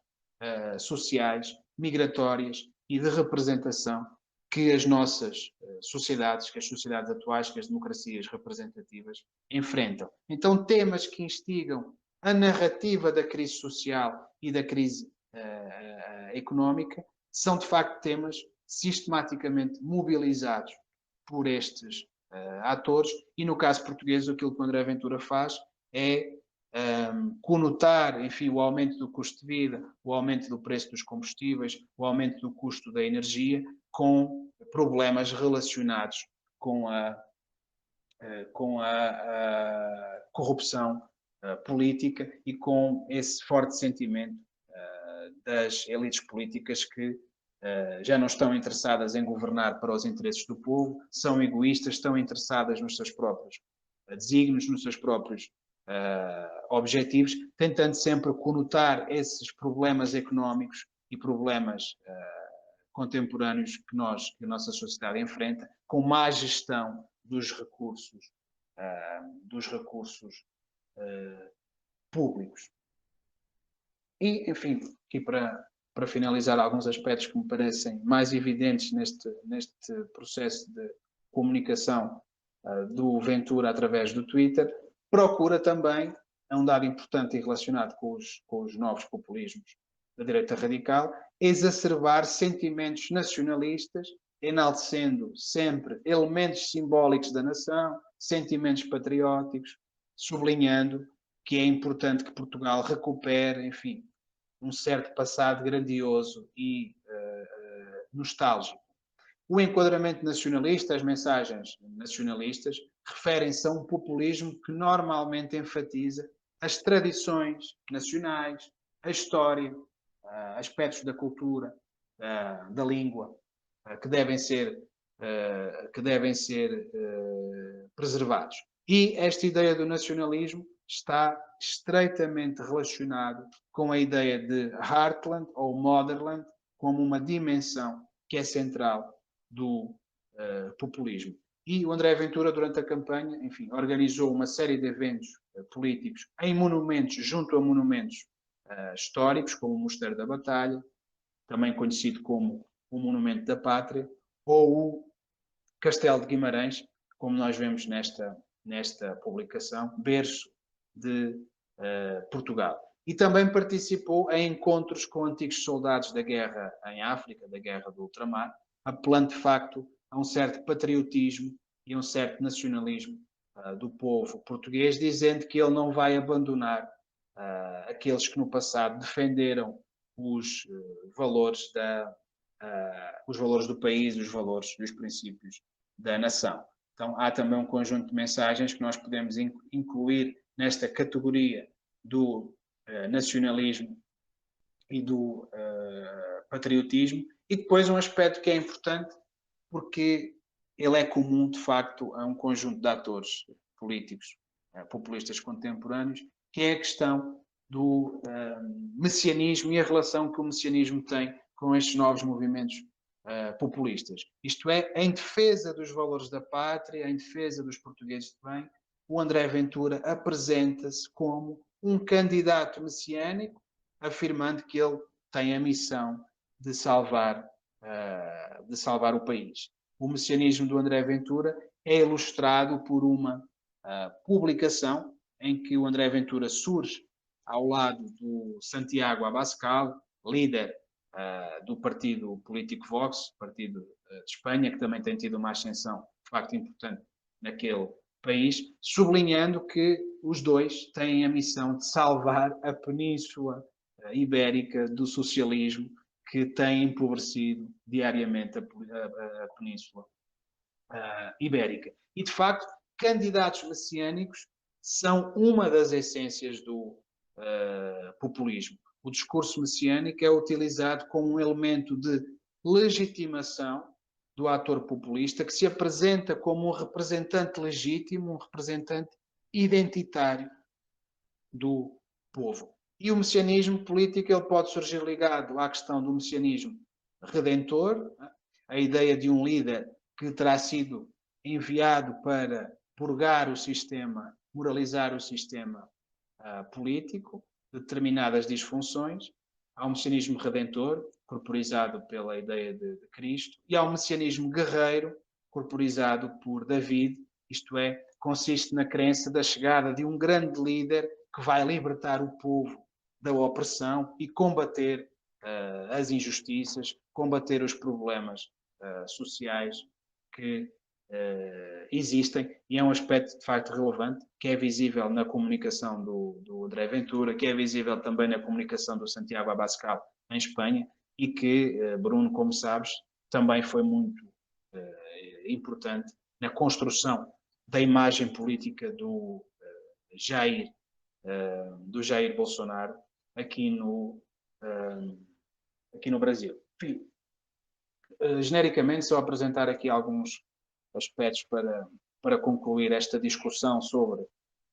sociais, migratórias e de representação que as nossas sociedades, que as sociedades atuais, que as democracias representativas enfrentam. Então, temas que instigam a narrativa da crise social e da crise económica são, de facto, temas sistematicamente mobilizados por estes atores, e no caso português aquilo que o André Ventura faz é conotar, enfim, o aumento do custo de vida, o aumento do preço dos combustíveis, o aumento do custo da energia, com problemas relacionados com a corrupção política e com esse forte sentimento das elites políticas que já não estão interessadas em governar para os interesses do povo, são egoístas, estão interessadas nos seus próprios desígnios, nos seus próprios objetivos, tentando sempre conotar esses problemas económicos e problemas contemporâneos que a nossa sociedade enfrenta, com má gestão dos recursos públicos. E, enfim, aqui para finalizar, alguns aspectos que me parecem mais evidentes neste processo de comunicação do Ventura através do Twitter, procura também, é um dado importante e relacionado com os novos populismos da direita radical, exacerbar sentimentos nacionalistas, enaltecendo sempre elementos simbólicos da nação, sentimentos patrióticos, sublinhando que é importante que Portugal recupere, enfim, um certo passado grandioso e nostálgico. O enquadramento nacionalista, as mensagens nacionalistas, referem-se a um populismo que normalmente enfatiza as tradições nacionais, a história, aspectos da cultura, da língua, que devem ser preservados. E esta ideia do nacionalismo está estreitamente relacionado com a ideia de Heartland ou Motherland como uma dimensão que é central do populismo. E o André Ventura, durante a campanha, enfim, organizou uma série de eventos políticos em monumentos, junto a monumentos históricos, como o Mosteiro da Batalha, também conhecido como o Monumento da Pátria, ou o Castelo de Guimarães, como nós vemos nesta publicação, berço de Portugal. E também participou em encontros com antigos soldados da guerra em África, da guerra do ultramar, apelando de facto a um certo patriotismo e um certo nacionalismo do povo português, dizendo que ele não vai abandonar aqueles que no passado defenderam os valores do país, os valores dos princípios da nação. Então há também um conjunto de mensagens que nós podemos incluir nesta categoria do nacionalismo e do patriotismo, e depois um aspecto que é importante porque ele é comum de facto a um conjunto de atores políticos populistas contemporâneos, que é a questão do messianismo e a relação que o messianismo tem com estes novos movimentos populistas. Isto é, em defesa dos valores da pátria, em defesa dos portugueses de bem, o André Ventura apresenta-se como um candidato messiânico, afirmando que ele tem a missão de salvar o país. O messianismo do André Ventura é ilustrado por uma publicação em que o André Ventura surge ao lado do Santiago Abascal, líder do partido político Vox, partido de Espanha, que também tem tido uma ascensão de facto importante naquele país, sublinhando que os dois têm a missão de salvar a Península Ibérica do socialismo que tem empobrecido diariamente a Península Ibérica. E, de facto, candidatos messiânicos são uma das essências do populismo. O discurso messiânico é utilizado como um elemento de legitimação do ator populista, que se apresenta como um representante legítimo, um representante identitário do povo. E o messianismo político ele pode surgir ligado à questão do messianismo redentor, a ideia de um líder que terá sido enviado para purgar o sistema, moralizar o sistema político, determinadas disfunções. Há um messianismo redentor, corporizado pela ideia de Cristo, e há um messianismo guerreiro, corporizado por David, isto é, consiste na crença da chegada de um grande líder que vai libertar o povo da opressão e combater as injustiças, combater os problemas sociais que existem, e é um aspecto de facto relevante, que é visível na comunicação do André Ventura, que é visível também na comunicação do Santiago Abascal em Espanha, e que, Bruno, como sabes, também foi muito importante na construção da imagem política do Jair Bolsonaro aqui no Brasil. Enfim, genericamente, só apresentar aqui alguns aspectos para concluir esta discussão sobre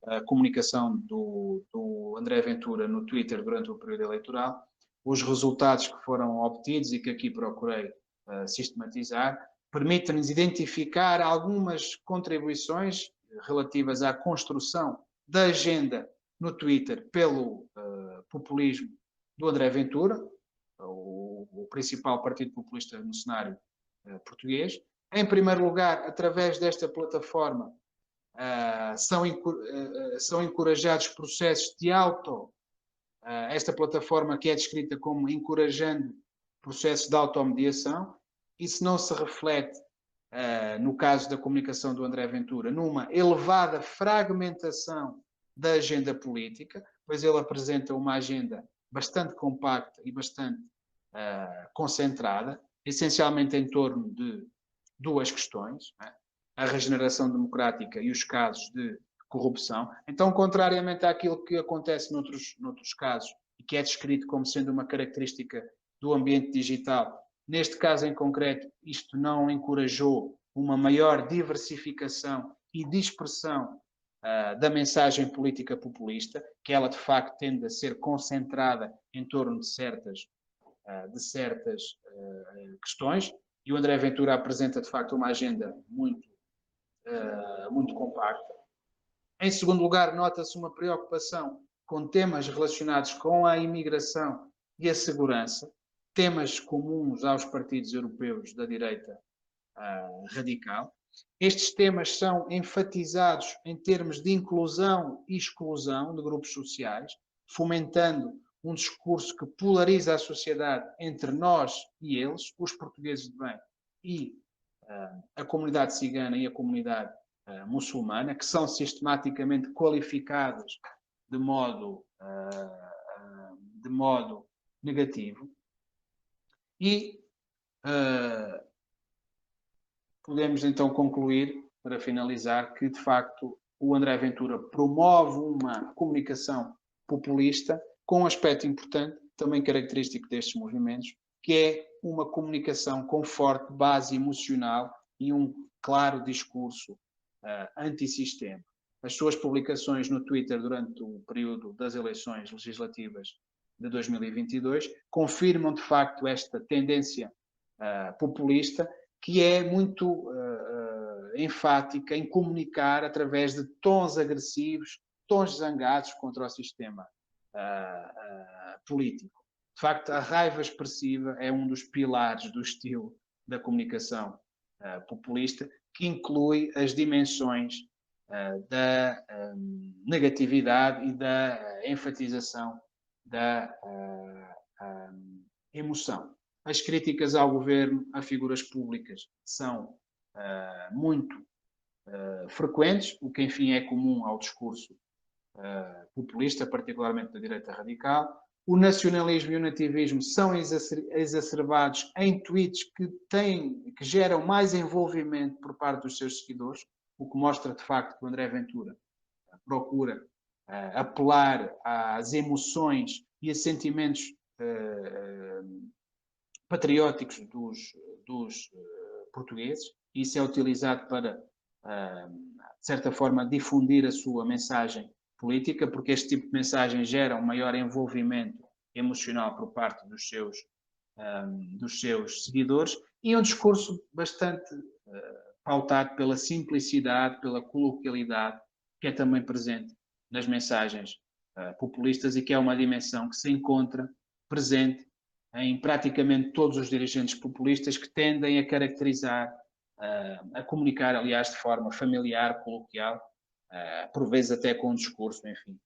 a comunicação do André Ventura no Twitter durante o período eleitoral, os resultados que foram obtidos e que aqui procurei sistematizar, permitem-nos identificar algumas contribuições relativas à construção da agenda no Twitter pelo populismo do André Ventura, o principal partido populista no cenário português. Em primeiro lugar, através desta plataforma, são encorajados processos de esta plataforma que é descrita como encorajando processos de automediação. Isso não se reflete, no caso da comunicação do André Ventura, numa elevada fragmentação da agenda política, pois ele apresenta uma agenda bastante compacta e bastante concentrada, essencialmente em torno de duas questões, né? A regeneração democrática e os casos de corrupção. Então, contrariamente àquilo que acontece noutros casos, e que é descrito como sendo uma característica do ambiente digital, neste caso em concreto, isto não encorajou uma maior diversificação e dispersão da mensagem política populista, que ela de facto tende a ser concentrada em torno de certas questões, e o André Ventura apresenta de facto uma agenda muito compacta. Em segundo lugar, nota-se uma preocupação com temas relacionados com a imigração e a segurança, temas comuns aos partidos europeus da direita radical. Estes temas são enfatizados em termos de inclusão e exclusão de grupos sociais, fomentando um discurso que polariza a sociedade entre nós e eles, os portugueses de bem e a comunidade cigana e a comunidade muçulmana, que são sistematicamente qualificados de modo negativo. E podemos então concluir, para finalizar, que de facto o André Ventura promove uma comunicação populista com um aspecto importante, também característico destes movimentos, que é uma comunicação com forte base emocional e um claro discurso antissistema. As suas publicações no Twitter durante o período das eleições legislativas de 2022 confirmam de facto esta tendência populista, que é muito enfática em comunicar através de tons agressivos, tons zangados contra o sistema político. De facto, a raiva expressiva é um dos pilares do estilo da comunicação populista, que inclui as dimensões da negatividade e da enfatização da emoção. As críticas ao governo, a figuras públicas, são muito frequentes, o que enfim é comum ao discurso populista, particularmente da direita radical. O nacionalismo e o nativismo são exacerbados em tweets que geram mais envolvimento por parte dos seus seguidores, o que mostra de facto que o André Ventura procura apelar às emoções e a sentimentos patrióticos dos portugueses. Isso é utilizado para, de certa forma, difundir a sua mensagem política, porque este tipo de mensagem gera um maior envolvimento emocional por parte dos seus seguidores, e um discurso bastante pautado pela simplicidade, pela coloquialidade, que é também presente nas mensagens populistas e que é uma dimensão que se encontra presente em praticamente todos os dirigentes populistas, que tendem a caracterizar, a comunicar, aliás, de forma familiar, coloquial, por vezes até com um discurso, enfim,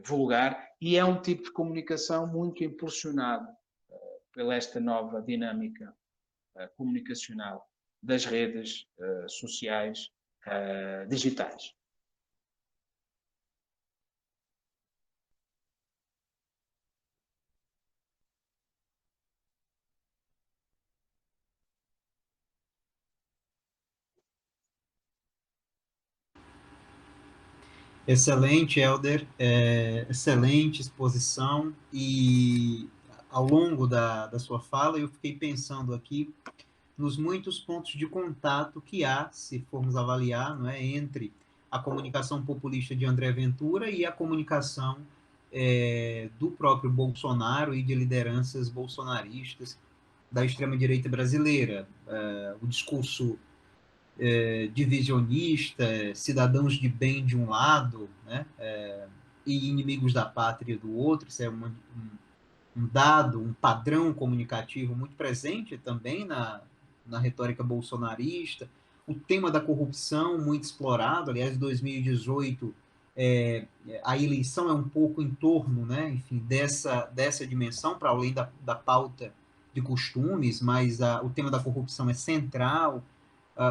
vulgar, e é um tipo de comunicação muito impulsionado pela esta nova dinâmica comunicacional das redes sociais digitais. Excelente, Helder, excelente exposição, e ao longo da sua fala eu fiquei pensando aqui nos muitos pontos de contato que há, se formos avaliar, não é, entre a comunicação populista de André Ventura e a comunicação do próprio Bolsonaro e de lideranças bolsonaristas da extrema-direita brasileira. O discurso divisionista, cidadãos de bem de um lado, né, e inimigos da pátria do outro. Isso é um dado, um padrão comunicativo muito presente também na retórica bolsonarista. O tema da corrupção, muito explorado. Aliás, em 2018, a eleição é um pouco em torno, né, enfim, dessa dimensão, para além da pauta de costumes, mas o tema da corrupção é central.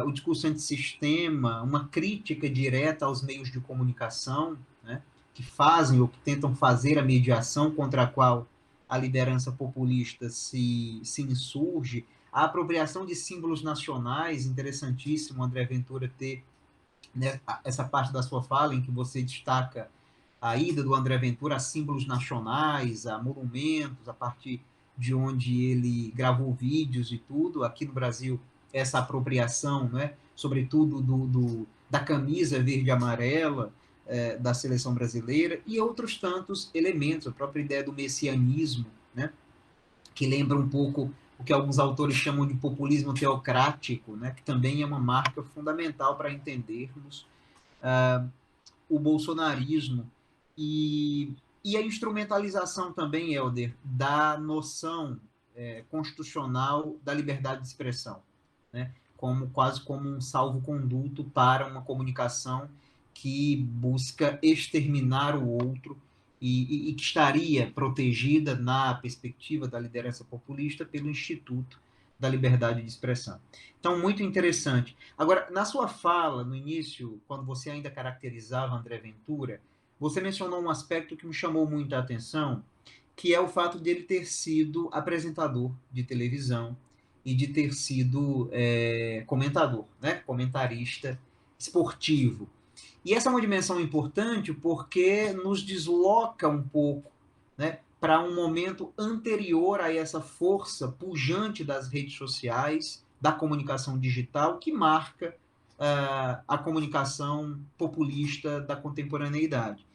O discurso antissistema, uma crítica direta aos meios de comunicação, né, que fazem ou que tentam fazer a mediação contra a qual a liderança populista se insurge. A apropriação de símbolos nacionais, interessantíssimo, André Ventura, ter, né, essa parte da sua fala em que você destaca a ida do André Ventura a símbolos nacionais, a monumentos, a partir de onde ele gravou vídeos e tudo. Aqui no Brasil, essa apropriação, né, sobretudo da camisa verde e amarela da seleção brasileira, e outros tantos elementos, a própria ideia do messianismo, né, que lembra um pouco o que alguns autores chamam de populismo teocrático, né, que também é uma marca fundamental para entendermos o bolsonarismo. E a instrumentalização também, Helder, da noção constitucional da liberdade de expressão, né? Quase como um salvo-conduto para uma comunicação que busca exterminar o outro e que estaria protegida, na perspectiva da liderança populista, pelo Instituto da Liberdade de Expressão. Então, muito interessante. Agora, na sua fala, no início, quando você ainda caracterizava André Ventura, você mencionou um aspecto que me chamou muito a atenção, que é o fato dele ter sido apresentador de televisão e de ter sido comentador, né? Comentarista esportivo. E essa é uma dimensão importante porque nos desloca um pouco, né, para um momento anterior a essa força pujante das redes sociais, da comunicação digital, que marca a comunicação populista da contemporaneidade.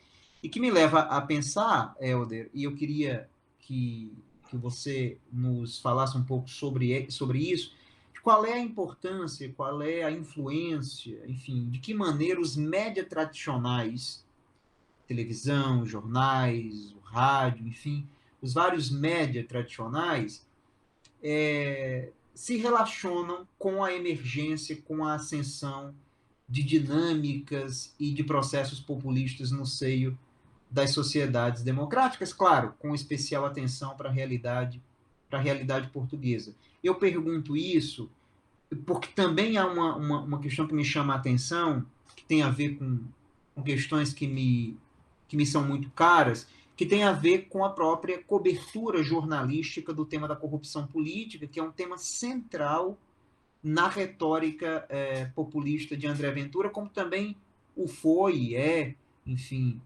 E que me leva a pensar, Helder, e eu queria que você nos falasse um pouco sobre isso, qual é a importância, qual é a influência, enfim, de que maneira os médias tradicionais, televisão, jornais, o rádio, enfim, os vários médias tradicionais, se relacionam com a emergência, com a ascensão de dinâmicas e de processos populistas no seio das sociedades democráticas, claro, com especial atenção para a realidade portuguesa. Eu pergunto isso porque também há uma questão que me chama a atenção, que tem a ver com questões que me são muito caras, que tem a ver com a própria cobertura jornalística do tema da corrupção política, que é um tema central na retórica populista de André Ventura, como também o foi e é, enfim,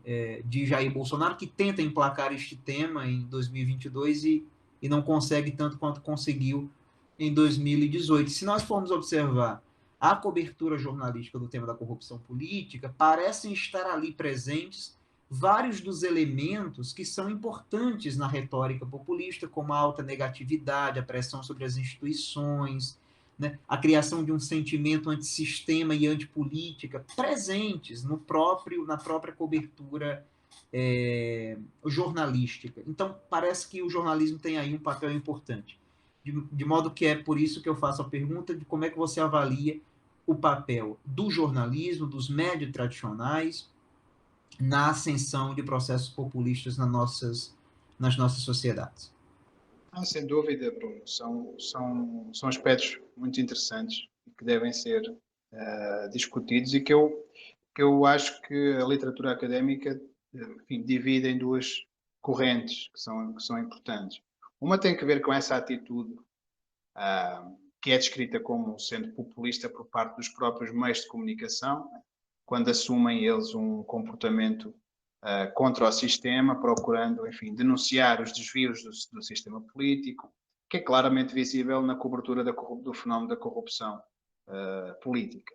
de Jair Bolsonaro, que tenta emplacar este tema em 2022 e não consegue tanto quanto conseguiu em 2018. Se nós formos observar a cobertura jornalística do tema da corrupção política, parecem estar ali presentes vários dos elementos que são importantes na retórica populista, como a alta negatividade, a pressão sobre as instituições, né, a criação de um sentimento antissistema e antipolítica presentes na própria cobertura jornalística. Então, parece que o jornalismo tem aí um papel importante. De modo que é por isso que eu faço a pergunta de como é que você avalia o papel do jornalismo, dos médios tradicionais, na ascensão de processos populistas nas nossas sociedades. Sem dúvida, Bruno. São aspectos muito interessantes e que devem ser discutidos e que eu acho que a literatura académica, enfim, divide em duas correntes que são importantes. Uma tem que ver com essa atitude que é descrita como sendo populista por parte dos próprios meios de comunicação, quando assumem eles um comportamento contra o sistema, procurando, enfim, denunciar os desvios do sistema político, que é claramente visível na cobertura do fenómeno da corrupção política.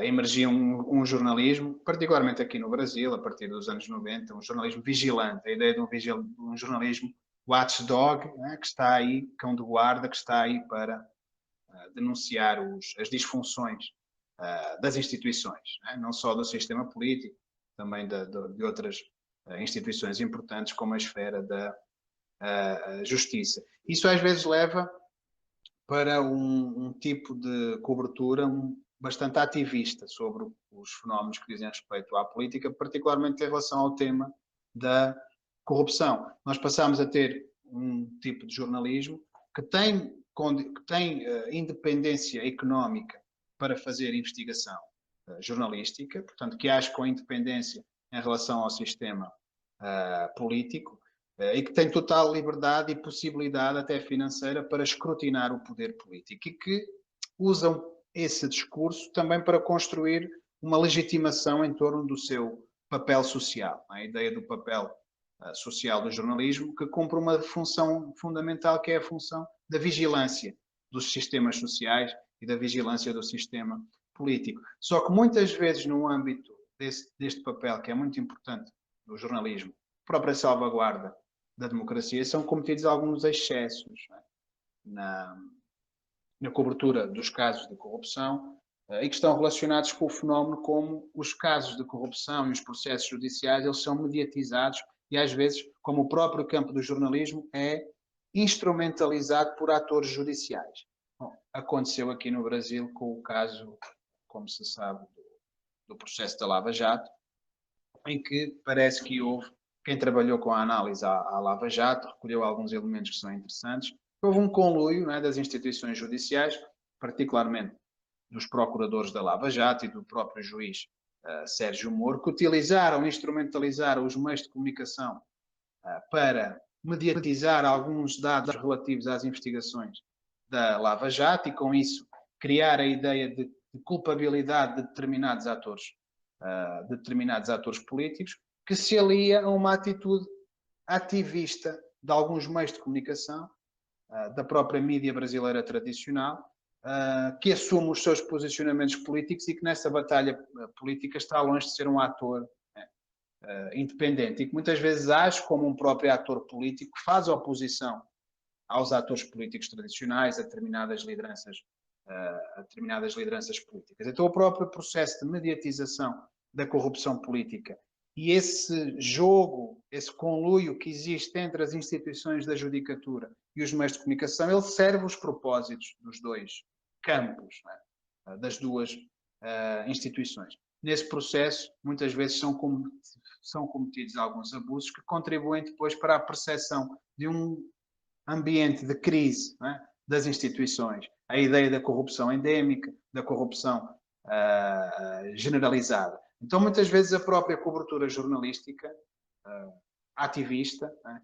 Emergia um jornalismo, particularmente aqui no Brasil, a partir dos anos 90, um jornalismo vigilante, a ideia de um jornalismo watchdog, né, que está aí, cão de guarda, que está aí para denunciar as disfunções das instituições, né, não só do sistema político, também de outras instituições importantes, como a esfera da justiça. Isso às vezes leva para um tipo de cobertura bastante ativista sobre os fenómenos que dizem respeito à política, particularmente em relação ao tema da corrupção. Nós passamos a ter um tipo de jornalismo que tem independência económica para fazer investigação jornalística, portanto, que age com independência em relação ao sistema político e que tem total liberdade e possibilidade até financeira para escrutinar o poder político e que usam esse discurso também para construir uma legitimação em torno do seu papel social, a ideia do papel social do jornalismo, que cumpre uma função fundamental, que é a função da vigilância dos sistemas sociais e da vigilância do sistema político. Só que muitas vezes no âmbito deste papel, que é muito importante do jornalismo, própria salvaguarda da democracia, são cometidos alguns excessos, né, na cobertura dos casos de corrupção e que estão relacionados com o fenómeno como os casos de corrupção e os processos judiciais, eles são mediatizados e às vezes, como o próprio campo do jornalismo, é instrumentalizado por atores judiciais. Bom, aconteceu aqui no Brasil com o caso, como se sabe, do processo da Lava Jato, em que parece que houve, quem trabalhou com a análise à Lava Jato, recolheu alguns elementos que são interessantes, houve um conluio, né, das instituições judiciais, particularmente dos procuradores da Lava Jato e do próprio juiz Sérgio Moro, que instrumentalizaram os meios de comunicação para mediatizar alguns dados relativos às investigações da Lava Jato e, com isso, criar a ideia de culpabilidade de determinados atores políticos, que se alia a uma atitude ativista de alguns meios de comunicação, da própria mídia brasileira tradicional, que assume os seus posicionamentos políticos e que nessa batalha política está longe de ser um ator independente e que muitas vezes age como um próprio ator político, que faz oposição aos atores políticos tradicionais, a determinadas lideranças políticas. Então o próprio processo de mediatização da corrupção política e esse jogo, esse conluio que existe entre as instituições da judicatura e os meios de comunicação, ele serve os propósitos dos dois campos, né, das duas instituições. Nesse processo, muitas vezes são cometidos alguns abusos que contribuem depois para a percepção de um ambiente de crise, né, das instituições. A ideia da corrupção endémica, da corrupção generalizada. Então, muitas vezes, a própria cobertura jornalística ativista, né,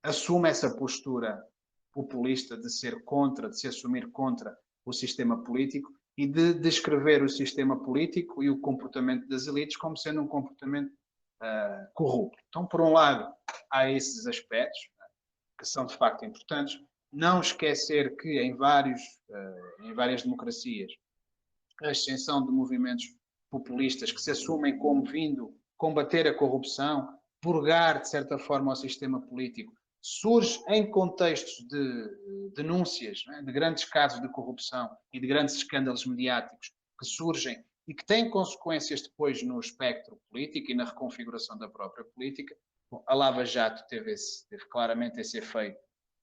assume essa postura populista de se assumir contra o sistema político e de descrever o sistema político e o comportamento das elites como sendo um comportamento corrupto. Então, por um lado, há esses aspectos que são de facto importantes. Não esquecer que em várias democracias a ascensão de movimentos populistas que se assumem como vindo combater a corrupção, purgar de certa forma o sistema político, surge em contextos de denúncias, de grandes casos de corrupção e de grandes escândalos mediáticos que surgem e que têm consequências depois no espectro político e na reconfiguração da própria política. Bom, a Lava Jato teve claramente esse efeito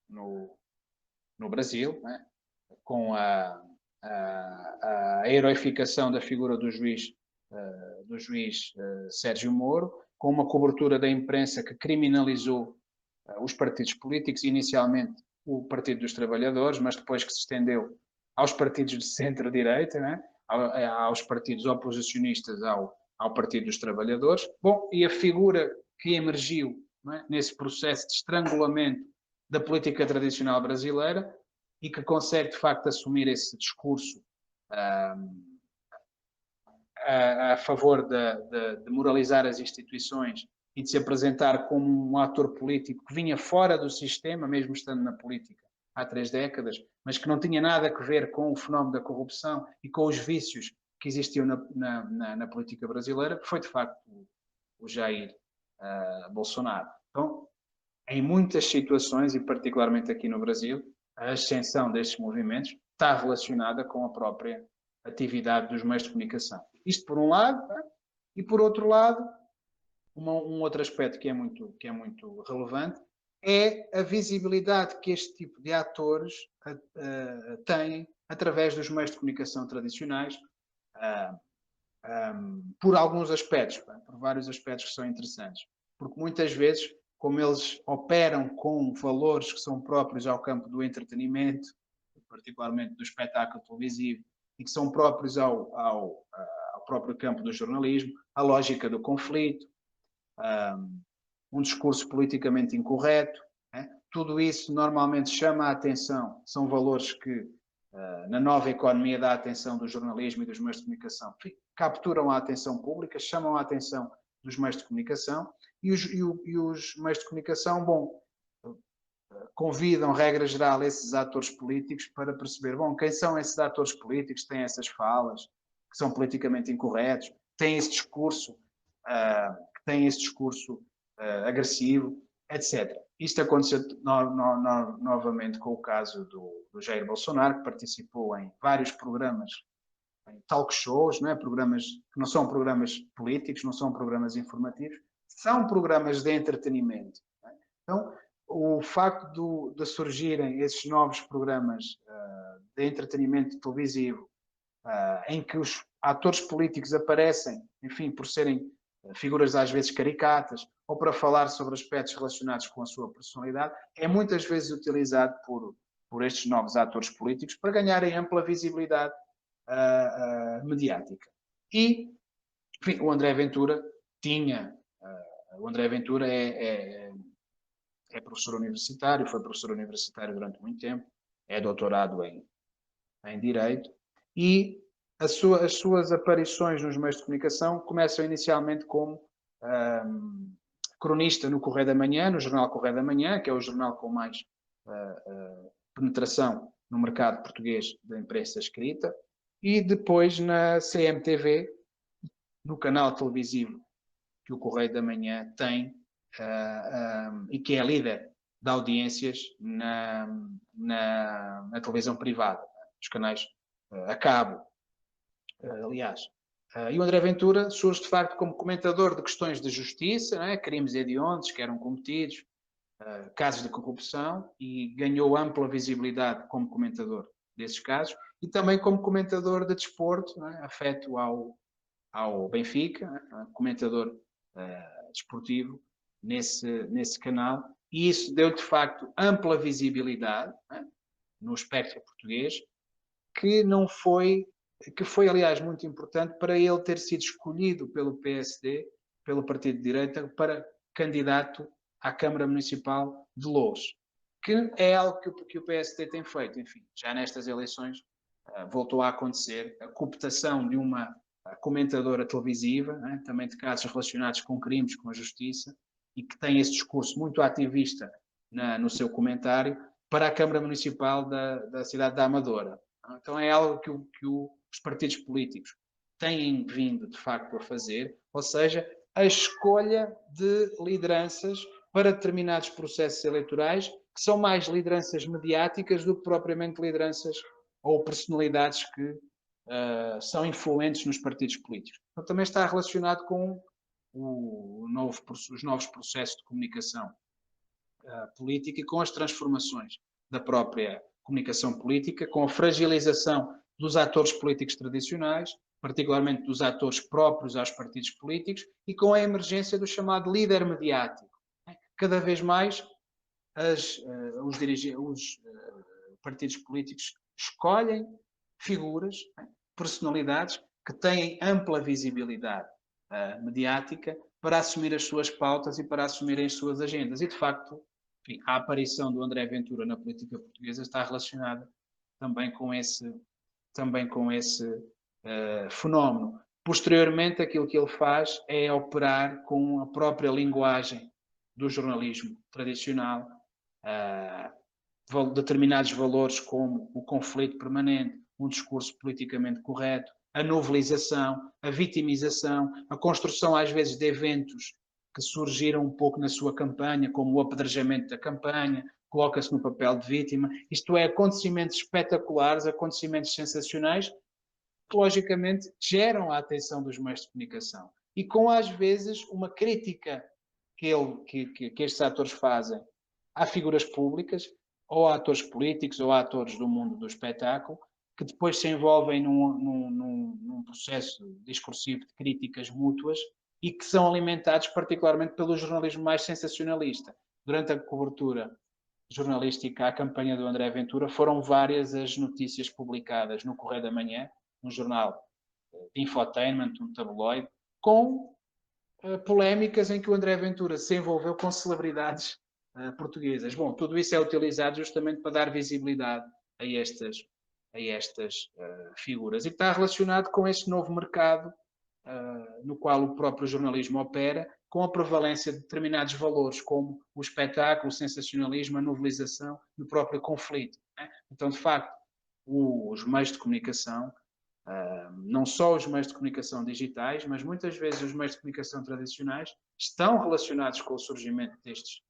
no Brasil, com a heroificação da figura do juiz Sérgio Moro, com uma cobertura da imprensa que criminalizou os partidos políticos, inicialmente o Partido dos Trabalhadores, mas depois que se estendeu aos partidos de centro-direita, aos partidos oposicionistas ao Partido dos Trabalhadores. Bom, e a figura que emergiu nesse processo de estrangulamento da política tradicional brasileira e que consegue, de facto, assumir esse discurso a favor de moralizar as instituições e de se apresentar como um ator político que vinha fora do sistema, mesmo estando na política há 3 décadas, mas que não tinha nada a ver com o fenómeno da corrupção e com os vícios que existiam na política brasileira, foi, de facto, o Jair Bolsonaro. Então, em muitas situações, e particularmente aqui no Brasil, a ascensão destes movimentos está relacionada com a própria atividade dos meios de comunicação. Isto por um lado, e por outro lado, um outro aspecto que é muito relevante é a visibilidade que este tipo de atores têm através dos meios de comunicação tradicionais, por alguns aspectos, por vários aspectos que são interessantes. Porque muitas vezes, como eles operam com valores que são próprios ao campo do entretenimento, particularmente do espetáculo televisivo, e que são próprios ao próprio campo do jornalismo, a lógica do conflito, um discurso politicamente incorreto, tudo isso normalmente chama a atenção, são valores que na nova economia da atenção do jornalismo e dos meios de comunicação capturam a atenção pública, chamam a atenção dos meios de comunicação e os meios de comunicação, bom, convidam, regra geral, esses atores políticos para perceber, bom, quem são esses atores políticos que têm essas falas, que são politicamente incorretos, têm esse discurso, agressivo, etc. Isto aconteceu novamente com o caso do Jair Bolsonaro, que participou em vários programas, em talk shows, programas que não são programas políticos, não são programas informativos, são programas de entretenimento. Então, o facto de surgirem esses novos programas de entretenimento televisivo, em que os atores políticos aparecem, enfim, por serem figuras às vezes caricatas, ou para falar sobre aspectos relacionados com a sua personalidade, é muitas vezes utilizado por estes novos atores políticos para ganharem ampla visibilidade mediática. E, enfim, o André Ventura é professor universitário, foi professor universitário durante muito tempo, é doutorado em Direito, e as suas aparições nos meios de comunicação começam inicialmente como cronista no Correio da Manhã, no jornal Correio da Manhã, que é o jornal com mais penetração no mercado português da imprensa escrita, e depois na CMTV, no canal televisivo que o Correio da Manhã tem, e que é líder de audiências na televisão privada, os canais a cabo, aliás. E o André Ventura surge, de facto, como comentador de questões de justiça, crimes hediondos que eram cometidos, casos de corrupção, e ganhou ampla visibilidade como comentador desses casos, e também como comentador de desporto, afeto ao Benfica, comentador desportivo nesse canal, e isso deu, de facto, ampla visibilidade no espectro português, que foi, aliás, muito importante para ele ter sido escolhido pelo PSD, pelo Partido de Direita, para candidato à Câmara Municipal de Loures, que é algo que o PSD tem feito, enfim, já nestas eleições voltou a acontecer a cooptação de uma comentadora televisiva, né, também de casos relacionados com crimes, com a justiça, e que tem esse discurso muito ativista no seu comentário, para a Câmara Municipal da cidade da Amadora. Então é algo que os partidos políticos têm vindo, de facto, a fazer, ou seja, a escolha de lideranças para determinados processos eleitorais, que são mais lideranças mediáticas do que propriamente lideranças ou personalidades que são influentes nos partidos políticos. Então, também está relacionado com os novos processos de comunicação política e com as transformações da própria comunicação política, com a fragilização dos atores políticos tradicionais, particularmente dos atores próprios aos partidos políticos, e com a emergência do chamado líder mediático. Cada vez mais os partidos políticos escolhem figuras, personalidades que têm ampla visibilidade mediática para assumir as suas pautas e para assumirem as suas agendas. E, de facto, enfim, a aparição do André Ventura na política portuguesa está relacionada também com esse fenómeno. Posteriormente, aquilo que ele faz é operar com a própria linguagem do jornalismo tradicional, determinados valores como o conflito permanente, um discurso politicamente correto, a novelização, a vitimização, a construção às vezes de eventos que surgiram um pouco na sua campanha, como o apedrejamento da campanha, coloca-se no papel de vítima. Isto é, acontecimentos espetaculares, acontecimentos sensacionais, que logicamente geram a atenção dos meios de comunicação. E com, às vezes, uma crítica que estes atores fazem a figuras públicas, ou a atores políticos, ou a atores do mundo do espetáculo, que depois se envolvem num processo discursivo de críticas mútuas e que são alimentados particularmente pelo jornalismo mais sensacionalista. Durante a cobertura jornalística à campanha do André Ventura, foram várias as notícias publicadas no Correio da Manhã, um jornal de infotainment, um tabloide, com polémicas em que o André Ventura se envolveu com celebridades portuguesas. Bom, tudo isso é utilizado justamente para dar visibilidade a estas figuras e está relacionado com este novo mercado no qual o próprio jornalismo opera, com a prevalência de determinados valores, como o espetáculo, o sensacionalismo, a novelização e o próprio conflito. Né? Então, de facto, os meios de comunicação, não só os meios de comunicação digitais, mas muitas vezes os meios de comunicação tradicionais, estão relacionados com o surgimento destes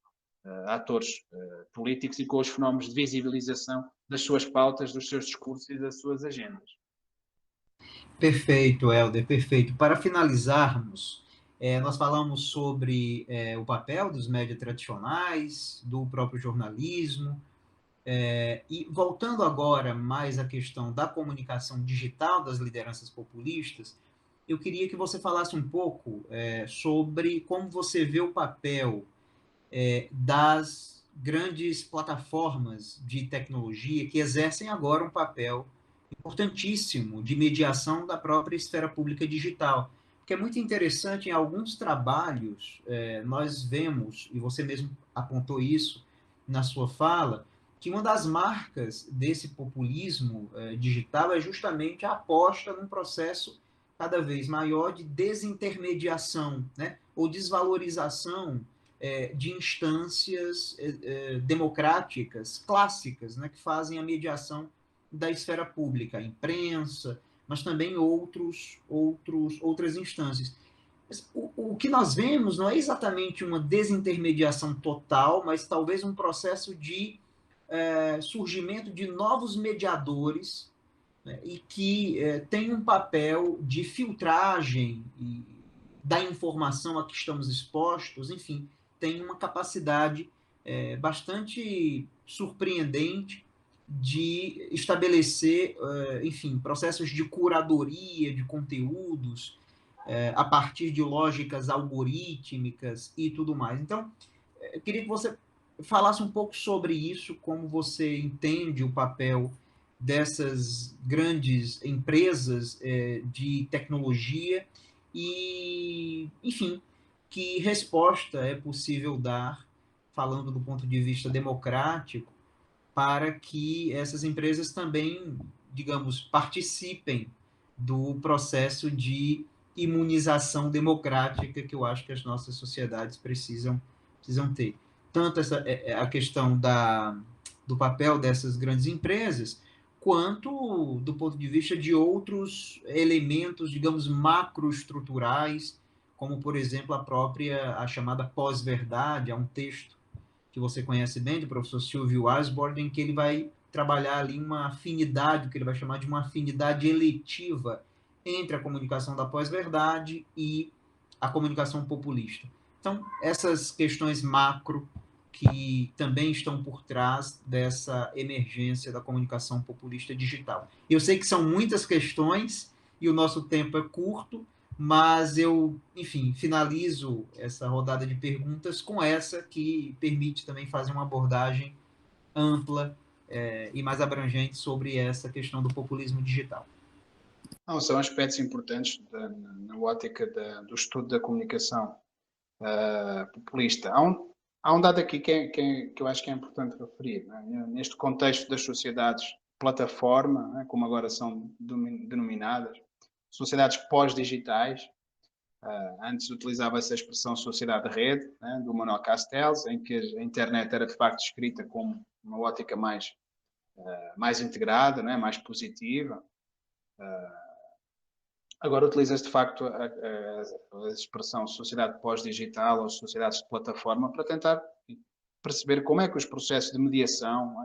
atores políticos e com os fenómenos de visibilização das suas pautas, dos seus discursos e das suas agendas. Perfeito, Helder, perfeito. Para finalizarmos, nós falamos sobre o papel dos médias tradicionais, do próprio jornalismo, e voltando agora mais à questão da comunicação digital das lideranças populistas, eu queria que você falasse um pouco sobre como você vê o papel das grandes plataformas de tecnologia que exercem agora um papel importantíssimo de mediação da própria esfera pública digital. Porque é muito interessante, em alguns trabalhos, nós vemos, e você mesmo apontou isso na sua fala, que uma das marcas desse populismo digital é justamente a aposta num processo cada vez maior de desintermediação, né, ou desvalorização de instâncias democráticas clássicas, né, que fazem a mediação da esfera pública, a imprensa, mas também outras instâncias. O que nós vemos não é exatamente uma desintermediação total, mas talvez um processo de surgimento de novos mediadores, né, e que tem um papel de filtragem da informação a que estamos expostos, enfim, tem uma capacidade bastante surpreendente de estabelecer, enfim, processos de curadoria de conteúdos a partir de lógicas algorítmicas e tudo mais. Então, eu queria que você falasse um pouco sobre isso, como você entende o papel dessas grandes empresas de tecnologia e, enfim, que resposta é possível dar, falando do ponto de vista democrático, para que essas empresas também, digamos, participem do processo de imunização democrática que eu acho que as nossas sociedades precisam ter. Tanto a questão do papel dessas grandes empresas, quanto do ponto de vista de outros elementos, digamos, macroestruturais, como, por exemplo, a chamada pós-verdade. Há um texto que você conhece bem, do professor Silvio Asborn, em que ele vai trabalhar ali uma afinidade, o que ele vai chamar de uma afinidade eletiva entre a comunicação da pós-verdade e a comunicação populista. Então, essas questões macro que também estão por trás dessa emergência da comunicação populista digital. Eu sei que são muitas questões e o nosso tempo é curto, mas eu, enfim, finalizo essa rodada de perguntas com essa que permite também fazer uma abordagem ampla e mais abrangente sobre essa questão do populismo digital. Não, são aspectos importantes na ótica do estudo da comunicação populista. Há um dado aqui que eu acho que é importante referir, né? Neste contexto das sociedades plataforma, né, como agora são denominadas, sociedades pós-digitais. Antes utilizava-se a expressão sociedade de rede, né, do Manuel Castells, em que a internet era de facto descrita como uma ótica mais integrada, né, mais positiva. Agora utiliza-se de facto a expressão sociedade pós-digital ou sociedades de plataforma para tentar perceber como é que os processos de mediação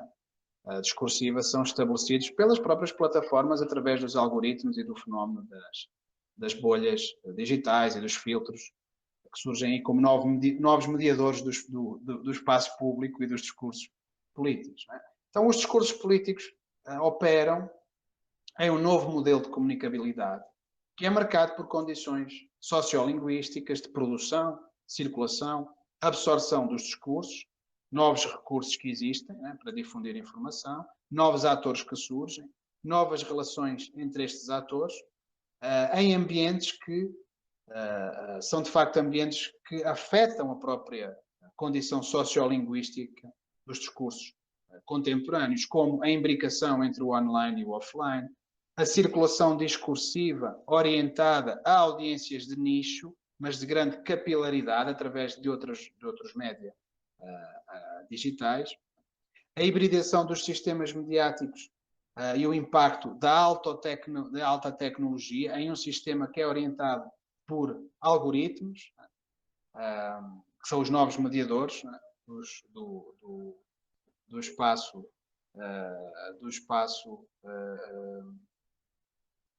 discursiva são estabelecidos pelas próprias plataformas através dos algoritmos e do fenómeno das bolhas digitais e dos filtros que surgem aí como novos mediadores do espaço público e dos discursos políticos. Não é? Então, os discursos políticos operam em um novo modelo de comunicabilidade que é marcado por condições sociolinguísticas de produção, circulação, absorção dos discursos, novos recursos que existem, né, para difundir informação, novos atores que surgem, novas relações entre estes atores, em ambientes que são de facto ambientes que afetam a própria condição sociolinguística dos discursos contemporâneos, como a imbricação entre o online e o offline, a circulação discursiva orientada a audiências de nicho, mas de grande capilaridade através de outros média digitais, a hibridação dos sistemas mediáticos e o impacto da alta tecnologia em um sistema que é orientado por algoritmos, que são os novos mediadores, né, do espaço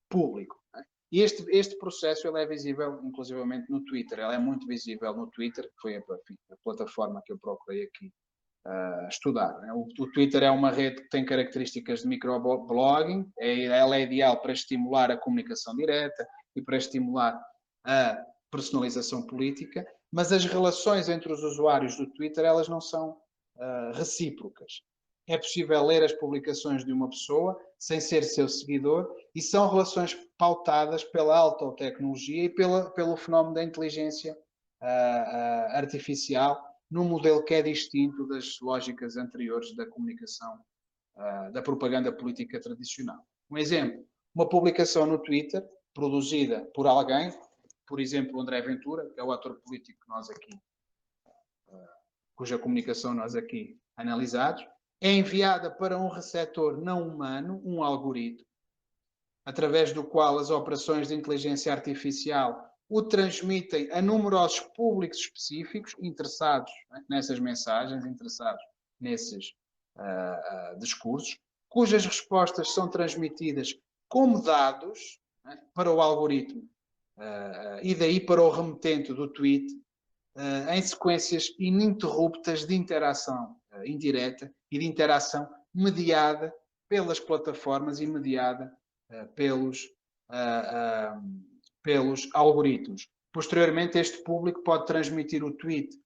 público. Né? E este processo ele é visível, inclusivamente, no Twitter. Ele é muito visível no Twitter, que foi a plataforma que eu procurei aqui estudar. Né? O Twitter é uma rede que tem características de microblogging, ela é ideal para estimular a comunicação direta e para estimular a personalização política, mas as relações entre os usuários do Twitter, elas não são recíprocas. É possível ler as publicações de uma pessoa sem ser seu seguidor e são relações pautadas pela alta tecnologia e pelo fenómeno da inteligência artificial, num modelo que é distinto das lógicas anteriores da comunicação, da propaganda política tradicional. Um exemplo, uma publicação no Twitter, produzida por alguém, por exemplo, André Ventura, que é o ator político que nós aqui, cuja comunicação nós aqui analisamos, é enviada para um receptor não humano, um algoritmo, através do qual as operações de inteligência artificial o transmitem a numerosos públicos específicos interessados, né, nessas mensagens, interessados nesses discursos, cujas respostas são transmitidas como dados, né, para o algoritmo e daí para o remetente do tweet, em sequências ininterruptas de interação indireta e de interação mediada pelas plataformas e mediada pelos algoritmos. Posteriormente, este público pode transmitir o tweet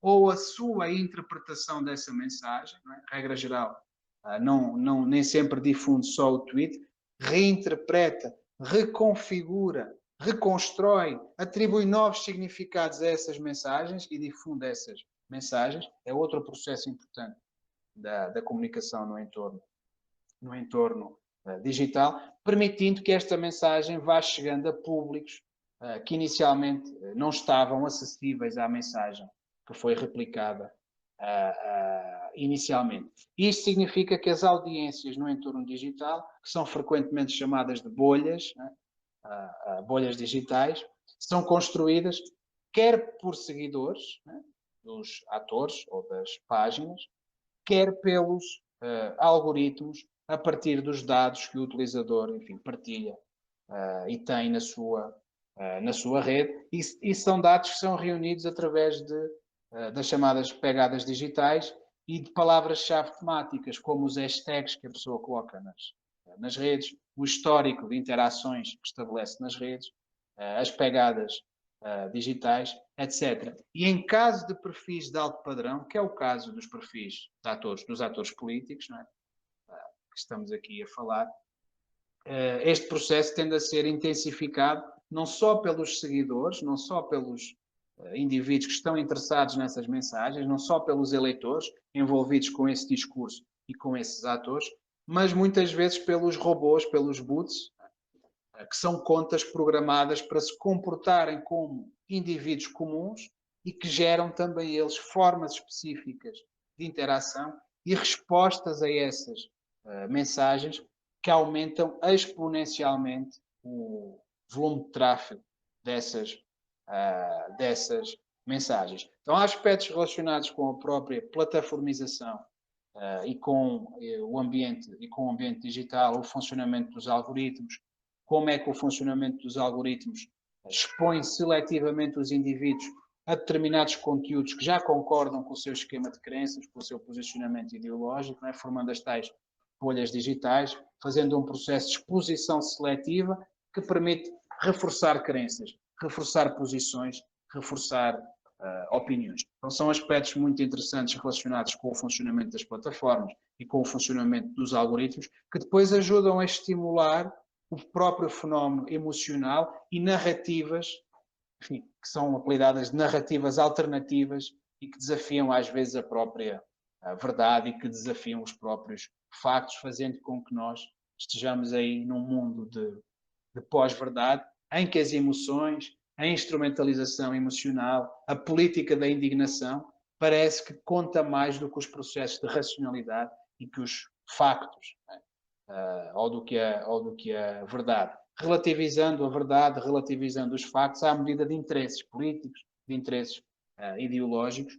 ou a sua interpretação dessa mensagem, não é? Regra geral, nem sempre difunde só o tweet, reinterpreta, reconfigura, reconstrói, atribui novos significados a essas mensagens e difunde essas mensagens. É outro processo importante da comunicação no entorno digital, permitindo que esta mensagem vá chegando a públicos que inicialmente não estavam acessíveis à mensagem que foi replicada inicialmente. Isto significa que as audiências no entorno digital, que são frequentemente chamadas de bolhas, bolhas digitais, são construídas quer por seguidores, dos atores ou das páginas, quer pelos algoritmos, a partir dos dados que o utilizador, enfim, partilha e tem na sua rede, e são dados que são reunidos através das chamadas pegadas digitais e de palavras-chave temáticas, como os hashtags que a pessoa coloca nas redes, o histórico de interações que estabelece nas redes, as pegadas digitais, etc. E em caso de perfis de alto padrão, que é o caso dos perfis dos atores políticos, não é? Que estamos aqui a falar, este processo tende a ser intensificado não só pelos seguidores, não só pelos indivíduos que estão interessados nessas mensagens, não só pelos eleitores envolvidos com esse discurso e com esses atores, mas muitas vezes pelos robôs, pelos bots, que são contas programadas para se comportarem como indivíduos comuns e que geram também eles formas específicas de interação e respostas a essas mensagens que aumentam exponencialmente o volume de tráfego dessas mensagens. Então, há aspectos relacionados com a própria plataformização e com o ambiente digital, o funcionamento dos algoritmos, como é que o funcionamento dos algoritmos expõe seletivamente os indivíduos a determinados conteúdos que já concordam com o seu esquema de crenças, com o seu posicionamento ideológico, não é? Formando as tais bolhas digitais, fazendo um processo de exposição seletiva que permite reforçar crenças, reforçar posições, reforçar opiniões. Então, são aspectos muito interessantes relacionados com o funcionamento das plataformas e com o funcionamento dos algoritmos, que depois ajudam a estimular o próprio fenómeno emocional e narrativas, enfim, que são apelidadas de narrativas alternativas e que desafiam às vezes a própria verdade e que desafiam os próprios factos, fazendo com que nós estejamos aí num mundo de pós-verdade, em que as emoções, a instrumentalização emocional, a política da indignação, parece que conta mais do que os processos de racionalidade e que os factos, ou do que a verdade. Relativizando a verdade, relativizando os factos à medida de interesses políticos, de interesses ideológicos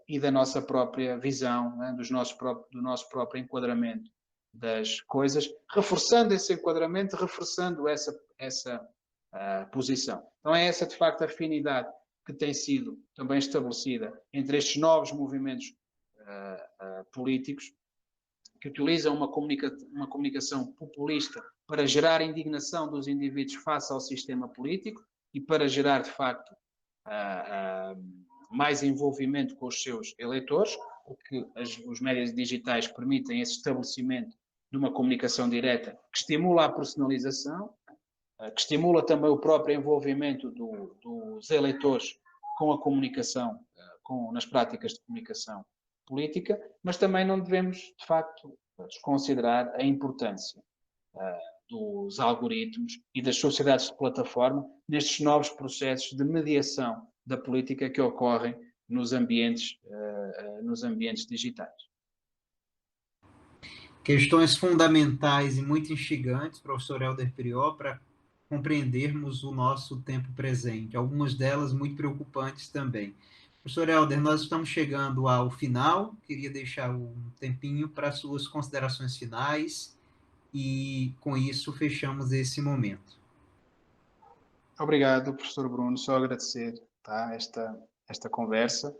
e da nossa própria visão, do nosso próprio enquadramento das coisas, reforçando esse enquadramento, reforçando essa posição. Então é essa, de facto, a afinidade que tem sido também estabelecida entre estes novos movimentos políticos que utilizam uma comunicação populista para gerar indignação dos indivíduos face ao sistema político e para gerar, de facto, mais envolvimento com os seus eleitores, porque os médias digitais permitem esse estabelecimento de uma comunicação direta que estimula a personalização, que estimula também o próprio envolvimento dos eleitores com a comunicação, nas práticas de comunicação política, mas também não devemos, de facto, desconsiderar a importância dos algoritmos e das sociedades de plataforma nestes novos processos de mediação da política que ocorrem nos ambientes digitais. Questões fundamentais e muito instigantes, professor Helder Prior, para compreendermos o nosso tempo presente. Algumas delas muito preocupantes também. Professor Helder, nós estamos chegando ao final. Queria deixar um tempinho para suas considerações finais e, com isso, fechamos esse momento. Obrigado, professor Bruno. Só agradecer esta conversa.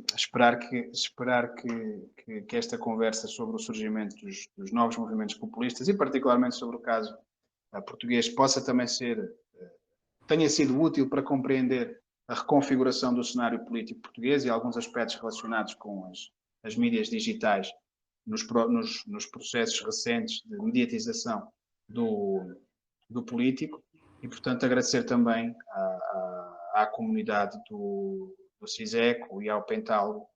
Esperar que esta conversa sobre o surgimento dos novos movimentos populistas e particularmente sobre o caso português possa também tenha sido útil para compreender a reconfiguração do cenário político português e alguns aspectos relacionados com as mídias digitais nos processos recentes de mediatização do político e, portanto, agradecer também à comunidade do CISECO e ao Pentálogo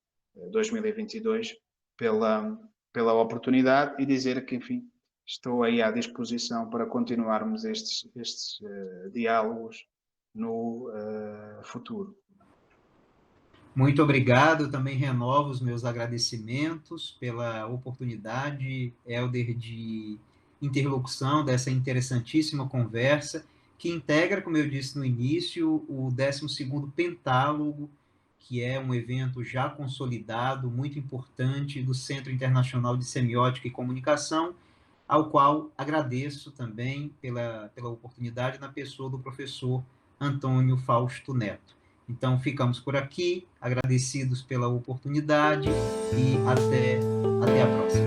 2022 pela pela oportunidade e dizer que, enfim, estou aí à disposição para continuarmos estes diálogos no futuro. Muito obrigado, também renovo os meus agradecimentos pela oportunidade, Helder, de interlocução dessa interessantíssima conversa, que integra, como eu disse no início, o 12º Pentálogo, que é um evento já consolidado, muito importante, do Centro Internacional de Semiótica e Comunicação, ao qual agradeço também pela oportunidade na pessoa do professor Antônio Fausto Neto. Então, ficamos por aqui, agradecidos pela oportunidade e até a próxima.